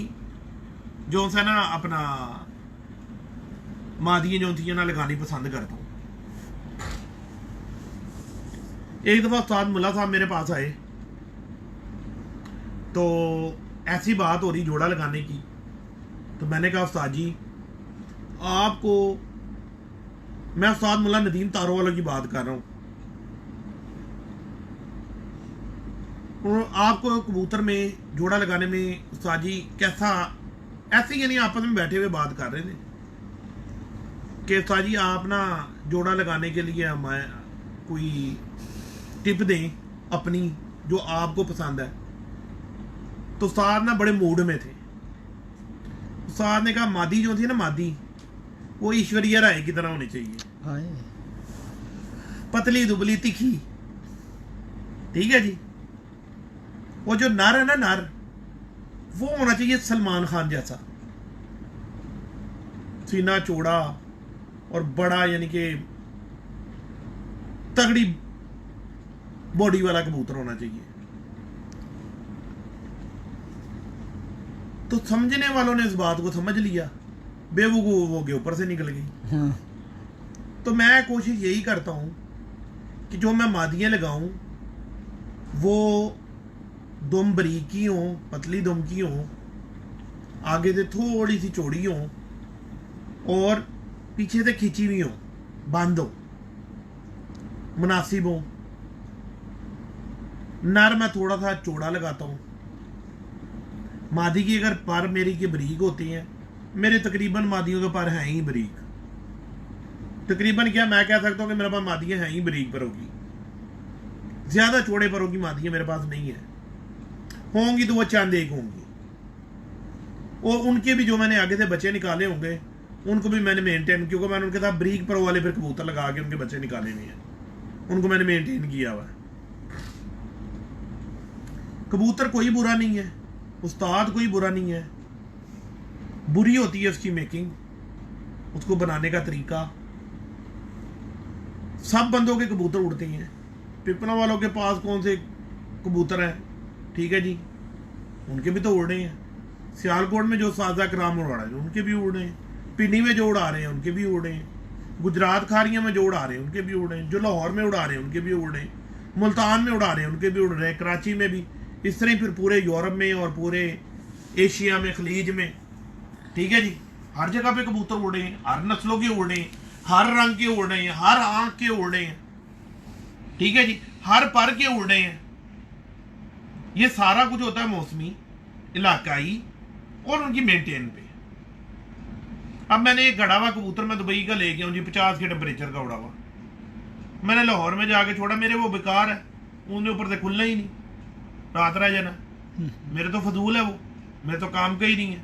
जो है ना अपना मादियाँ जो थी ना लगानी पसंद करता हूँ। एक दफ़ा उस्ताद मुल्ला साहब मेरे पास आए तो ऐसी बात हो रही जोड़ा लगाने की, तो मैंने कहा उस्ताद जी आपको, मैं उस्ताद मुल्ला नदीम तारो वालों की बात कर रहा हूँ, आपको कबूतर में जोड़ा लगाने में उस्ताद जी कैसा, ऐसे ही नहीं आपस में बैठे हुए बात कर रहे थे कि उस्ताद जी आप ना जोड़ा लगाने के लिए हमें कोई टिप दें अपनी जो आपको पसंद है। तो उस्ताद ना बड़े मूड में थे। उस्ताद ने कहा मादी जो थी ना, मादी वो ईश्वरीय राय की तरह होनी चाहिए, हाय पतली दुबली तीखी, ठीक है जी। वो जो नर है ना, नर वो होना चाहिए सलमान खान जैसा, सीना चौड़ा और बड़ा, यानी कि तगड़ी बॉडी वाला कबूतर होना चाहिए। तो समझने वालों ने इस बात को समझ लिया, बेवकूफ वो के ऊपर से निकल गई। हाँ। तो मैं कोशिश यही करता हूं कि जो मैं मादियां लगाऊं वो दुम बरीकी हो, पतली दुम की हो, आगे से थोड़ी सी चौड़ी हो और पीछे से खींची हुई हो, बंद हो, मुनासिब हो। नर मैं थोड़ा सा चौड़ा लगाता हूं। मादी की अगर पर मेरी की बरीक होती हैं, मेरे तकरीबन मादियों के पर हैं ही बरीक। तकरीबन क्या मैं कह सकता हूं कि मेरे पास मादियां हैं ही बरीक पर होगी, ज्यादा चौड़े पर होगी मादियां मेरे पास नहीं है। होंगी तो वो चंद एक होंगी, और उनके भी जो मैंने आगे से बच्चे निकाले होंगे उनको भी मैंने मेंटेन, क्योंकि मैंने उनके साथ ब्रीक पर वाले फिर कबूतर लगा के उनके बच्चे निकाले हुए हैं, उनको मैंने मेंटेन किया हुआ है। कबूतर कोई बुरा नहीं है, उस्ताद कोई बुरा नहीं है, बुरी होती है उसकी मेकिंग, उसको बनाने का तरीका। सब बंदों के कबूतर उड़ते हैं, पिपना वालों के पास कौन से कबूतर हैं, ठीक है जी, उनके भी तो उड़ रहे हैं। सियालकोट में जो साजा कराम उड़ा रहे हैं उनके भी उड़ रहे हैं, पिंडी में जो उड़ा रहे हैं उनके भी उड़ रहे हैं, गुजरात खारिया में जो उड़ा रहे हैं उनके भी उड़ रहे हैं, जो लाहौर में उड़ा रहे हैं उनके भी उड़ रहे हैं, मुल्तान में उड़ा रहे हैं उनके भी उड़ रहे हैं, कराची में भी, इस तरह फिर पूरे यूरोप में और पूरे एशिया में, खलीज में, ठीक है जी, हर जगह पे कबूतर उड़ रहे हैं, हर नस्लों के उड़ रहे हैं, हर रंग के उड़ रहे हैं, हर आंख के उड़ रहे हैं, ठीक है जी, हर पर के उड़ रहे हैं। ये सारा कुछ होता है मौसमी, इलाकाई और उनकी मेंटेन पे। अब मैंने एक गड़ा हुआ कबूतर मैं दुबई का लेके आऊँ जी, 50 के टेम्परेचर का उड़ा हुआ, मैंने लाहौर में जाके छोड़ा, मेरे वो बेकार है, उनके ऊपर से खुलना ही नहीं, रात रह जाना, मेरे तो फजूल है वो, मेरे तो काम का ही नहीं है,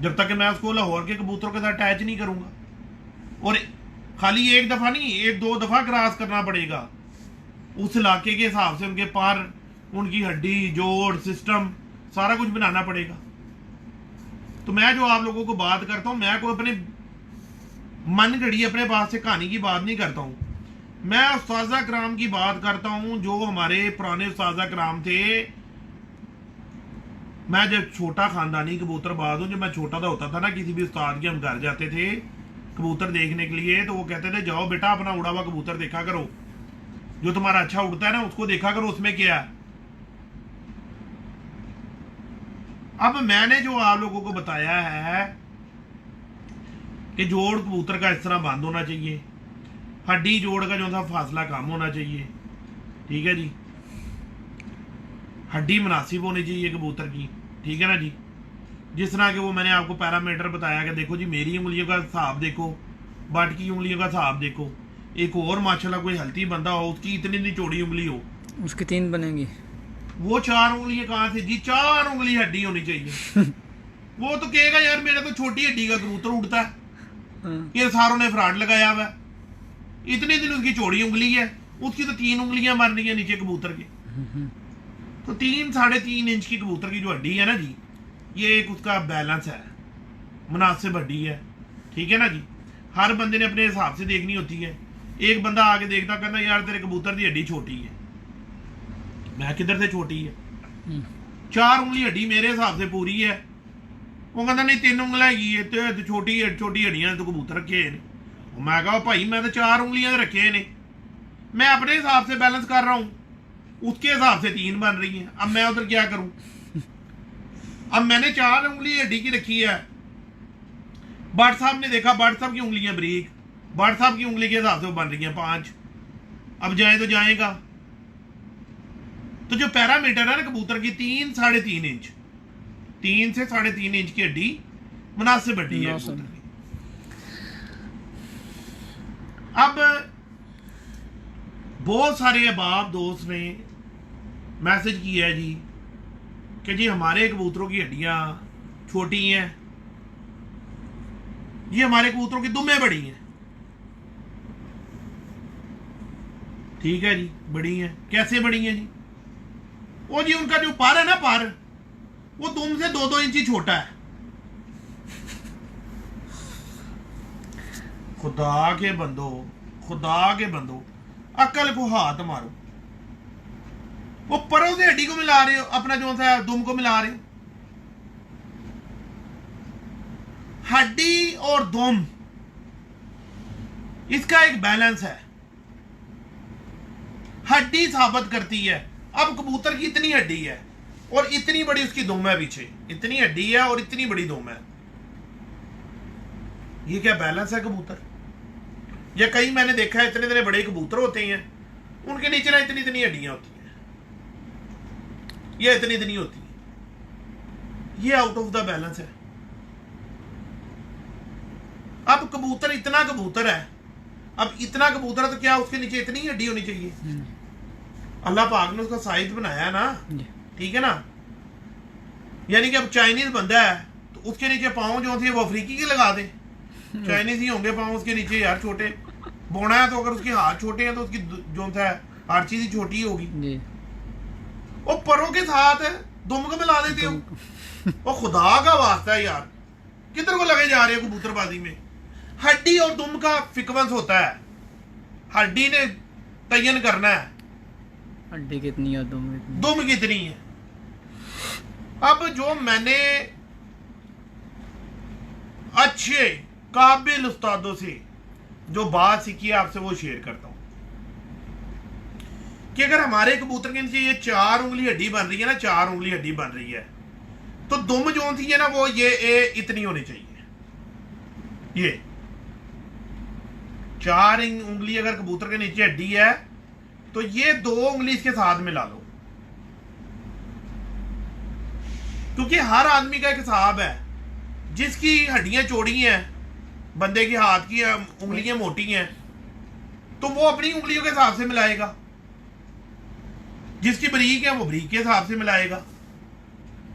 जब तक कि मैं उसको लाहौर के कबूतरों के साथ अटैच नहीं करूंगा। और खाली एक दफा नहीं, एक दो दफा क्रॉस करना पड़ेगा, उस इलाके के हिसाब से उनके पर, उनकी हड्डी, जोड़, सिस्टम सारा कुछ बनाना पड़ेगा। तो मैं जो आप लोगों को बात करता हूं, मैं कोई अपने मन घड़ी अपने पास से कहानी की बात नहीं करता हूं, मैं उस्ताज़ा कराम की बात करता हूं, जो हमारे पुराने उस्ताज़ा कराम थे। मैं जब छोटा खानदानी कबूतरबाज हूं, जब मैं छोटा सा होता था ना, किसी भी उस्ताद के हम घर जाते थे कबूतर देखने के लिए, तो वो कहते थे जाओ बेटा अपना उड़ा हुआ कबूतर देखा करो, जो तुम्हारा अच्छा उड़ता है ना उसको देखा करो, उसमें क्या है। अब मैंने जो आप लोगों को बताया है कि जोड़ कबूतर का इस तरह बंद होना चाहिए, हड्डी जोड़ का जो सा फासला कम होना चाहिए, ठीक है जी, हड्डी मुनासिब होनी चाहिए कबूतर की, ठीक है ना जी। जिस तरह के वो मैंने आपको पैरामीटर बताया कि देखो जी मेरी उंगलियों का हिसाब देखो, बट की उंगलियों का हिसाब देखो, एक और माशाल्लाह कोई हल्ती बंदा हो, उसकी इतनी इतनी चौड़ी उंगली हो, उसकी 3 बनेंगी, वो 4 उंगलियां कहाँ से जी, 4 उंगली हड्डी होनी चाहिए। वो तो कहेगा यार मेरा तो छोटी हड्डी का कबूतर उड़ता है, ये सारों ने फ्रॉड लगाया हुआ, इतनी दिन उसकी चौड़ी उंगली है, उसकी तो 3 उंगलियां मरनी है नीचे कबूतर की। तो 3-3.5 इंच की कबूतर की जो हड्डी है ना जी, ये एक उसका बैलेंस है, मुनासिब हड्डी है, ठीक है ना जी। हर बंदे ने अपने हिसाब से देखनी होती है। एक बंदा आके देखता कहना यार तेरे कबूतर की हड्डी छोटी है, मैं किधर से छोटी है, 4 उंगली हड्डी मेरे हिसाब से पूरी है। वो कहता नहीं 3 उंगल है तो छोटी हड्डियां तो कबूतर रखे हैं। मैं कहा भाई मैं तो 4 उंगलियां रखे ने, मैं अपने हिसाब से बैलेंस कर रहा हूं, उसके हिसाब से 3 बन रही हैं। अब मैं उधर क्या करूं? अब मैंने 4 उंगली हड्डी की रखी है, भट्ट साहब ने देखा भट्ट साहब की उंगलियां बरीक, भट्ट साहब की उंगली के हिसाब से वो बन रही हैं 5। अब जाए तो जाएगा। तो जो पैरामीटर है ना कबूतर की 3-3.5 इंच, 3 से 3.5 इंच की हड्डी मुनासिब हड्डी है कबूतर की। अब बहुत सारे अहबाब दोस्त ने मैसेज किया है जी कि जी हमारे कबूतरों की हड्डियां छोटी हैं, ये हमारे कबूतरों की दुम्बें बड़ी हैं, ठीक है जी, बड़ी हैं। कैसे बड़ी हैं जी? वो जी उनका जो पर है ना, पर वो दुम से 2-2 इंची छोटा है। खुदा के बंदो, खुदा के बंदो, अकल को हाथ मारो। वो परों से हड्डी को मिला रहे हो, अपना जो सा दुम को मिला रहे हो। हड्डी और दुम, इसका एक बैलेंस है। हड्डी साबित करती है, अब कबूतर की इतनी हड्डी है और इतनी बड़ी उसकी दुम है, पीछे इतनी हड्डी है और इतनी बड़ी दुम है, ये क्या बैलेंस है कबूतर? या कई मैंने देखा है इतने इतने बड़े कबूतर होते हैं, उनके नीचे ना इतनी इतनी हड्डियां होती हैं, या इतनी इतनी होती है, ये आउट ऑफ द बैलेंस है। अब कबूतर इतना कबूतर है, अब इतना कबूतर है तो क्या उसके नीचे इतनी हड्डी होनी चाहिए? अल्लाह पाक ने उसका साइज बनाया ना, ठीक है ना। यानी कि अब चाइनीज बंदा है तो उसके नीचे पाँव जो थे वो अफ्रीकी के लगा दे, चाइनीज ही होंगे पाँव उसके नीचे यार छोटे। बोना है तो अगर उसके हाथ छोटे हैं तो उसकी जो है हर चीज ही छोटी होगी। वो परों के साथ दुम को मिला देते हो, वो खुदा का वास्ता है यार, किधर को लगे जा रहे हो कबूतरबाजी में? हड्डी और दुम का फिक्वेंस होता है, हड्डी ने तयन करना है हड्डी कितनी है, दुम कितनी है। अब जो मैंने अच्छे काबिल उस्तादों से जो बात सीखी है आपसे वो शेयर करता हूं कि अगर हमारे कबूतर के नीचे ये 4 उंगली हड्डी बन रही है ना, 4 उंगली हड्डी बन रही है, तो दुम जो थी है ना वो ये इतनी होनी चाहिए। ये 4 उंगली अगर कबूतर के नीचे हड्डी है तो ये 2 उंगली इसके साथ मिला लो, क्योंकि हर आदमी का एक हिसाब है। जिसकी हड्डियां चौड़ी हैं, बंदे की हाथ की उंगलियां मोटी हैं, तो वो अपनी उंगलियों के हिसाब से मिलाएगा, जिसकी बरीक है वो बरीक के हिसाब से मिलाएगा।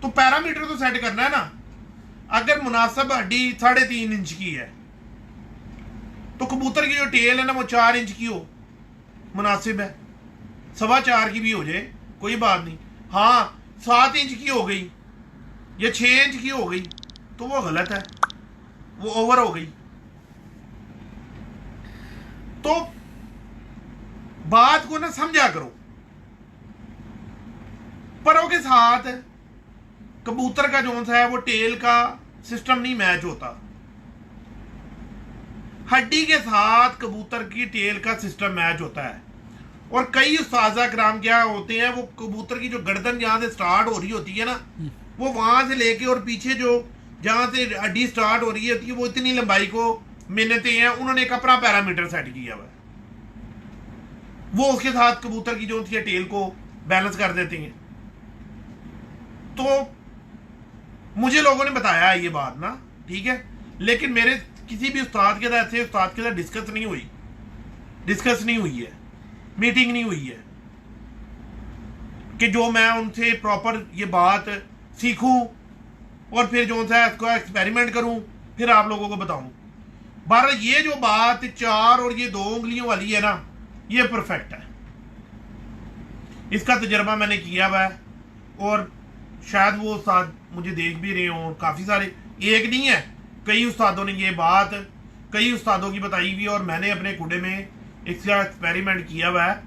तो पैरामीटर तो सेट करना है ना। अगर मुनासिब हड्डी 3.5 इंच की है तो कबूतर की जो टेल है ना वो 4 इंच की हो, मुनासिब है। 4.25 की भी हो जाए कोई बात नहीं। हाँ 7 इंच की हो गई या 6 इंच की हो गई तो वो गलत है, वो ओवर हो गई। तो बात को ना समझा करो। परों के साथ कबूतर का जो है वो टेल का सिस्टम नहीं मैच होता, हड्डी के साथ कबूतर की टेल का सिस्टम मैच होता है। और कई उस्ताज़ा कराम क्या होते हैं, वो कबूतर की जो गर्दन जहां से स्टार्ट हो रही होती है ना, वो वहां से लेके और पीछे जो जहां से हड्डी स्टार्ट हो रही होती है वो इतनी लंबाई को मिनते हैं, उन्होंने एक अपना पैरामीटर सेट किया हुआ है, वो उसके साथ कबूतर की जो होती है टेल को बैलेंस कर देते हैं। तो मुझे लोगों ने बताया ये बात ना, ठीक है, लेकिन मेरे किसी भी उस्ताद के साथ डिस्कस नहीं हुई है, मीटिंग नहीं हुई है कि जो मैं उनसे प्रॉपर ये बात सीखूं और फिर जो है इसको एक्सपेरिमेंट करूं फिर आप लोगों को बताऊं। बहरहाल ये जो बात 4 और ये 2 उंगलियों वाली है ना, ये परफेक्ट है, इसका तजर्बा मैंने किया हुआ है। और शायद वो उस्ताद मुझे देख भी रहे हों, काफ़ी सारे, एक नहीं है, कई उस्तादों ने ये बात कई उस्तादों की बताई हुई, और मैंने अपने कुडे में इसका एक्सपेरिमेंट किया हुआ है।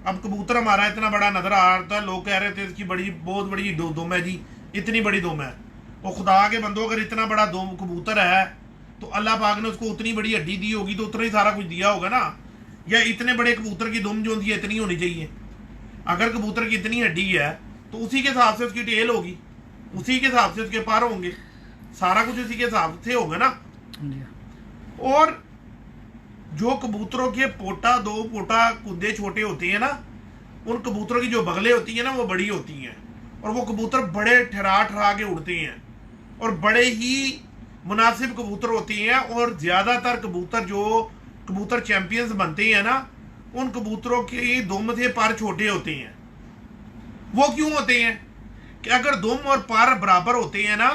अब कबूतर हमारा इतना बड़ा नजर आ रहा था, लोग कह रहे थे इसकी बहुत बड़ी दुम है जी, इतनी बड़ी दुम है। और खुदा के बंदों अगर इतना बड़ा दुम कबूतर है तो अल्लाह पाक ने उसको उतनी बड़ी हड्डी दी होगी तो उतना ही सारा कुछ दिया होगा ना। या इतने बड़े कबूतर की दुम जो होती है इतनी होनी चाहिए। अगर कबूतर की इतनी हड्डी है तो उसी के हिसाब से उसकी टेल होगी, उसी के हिसाब से उसके पर होंगे, सारा कुछ उसी के हिसाब से होगा ना। और जो कबूतरों के पोटा 2 पोटा कुंदे छोटे होते हैं ना, उन कबूतरों की जो बगले होती है ना वो बड़ी होती हैं, और वो कबूतर बड़े ठहरा के उड़ते हैं और बड़े ही मुनासिब कबूतर होते हैं। और ज़्यादातर कबूतर जो कबूतर चैंपियंस बनते हैं ना, उन कबूतरों के दुम से पर छोटे होते हैं। वो क्यों होते हैं कि अगर दुम और पर बराबर होते हैं ना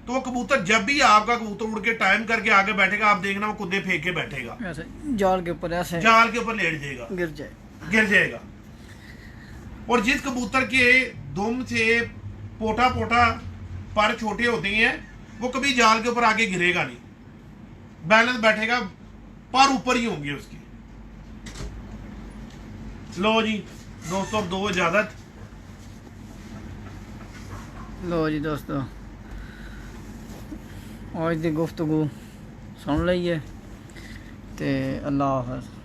तो तो वो कबूतर जब भी आपका कबूतर उड़ के टाइम करके आगे बैठेगा, आप देखना वो कुत्ते फेंक के बैठेगा, ऐसे जाल के ऊपर ऐसे जाल के ऊपर लेट जाएगा, गिर जाएगा। और जिस कबूतर के दुम से पोटा पोटा पर छोटे होते हैं वो कभी जाल के ऊपर आगे गिरेगा नहीं, बैलेंस बैठेगा, पर ऊपर ही होंगे उसके। लो जी दोस्तों, अब दो इजाजत। लो जी दोस्तों, आज की गुफ्तगू सुन लईए ते अल्लाह हाफिज़।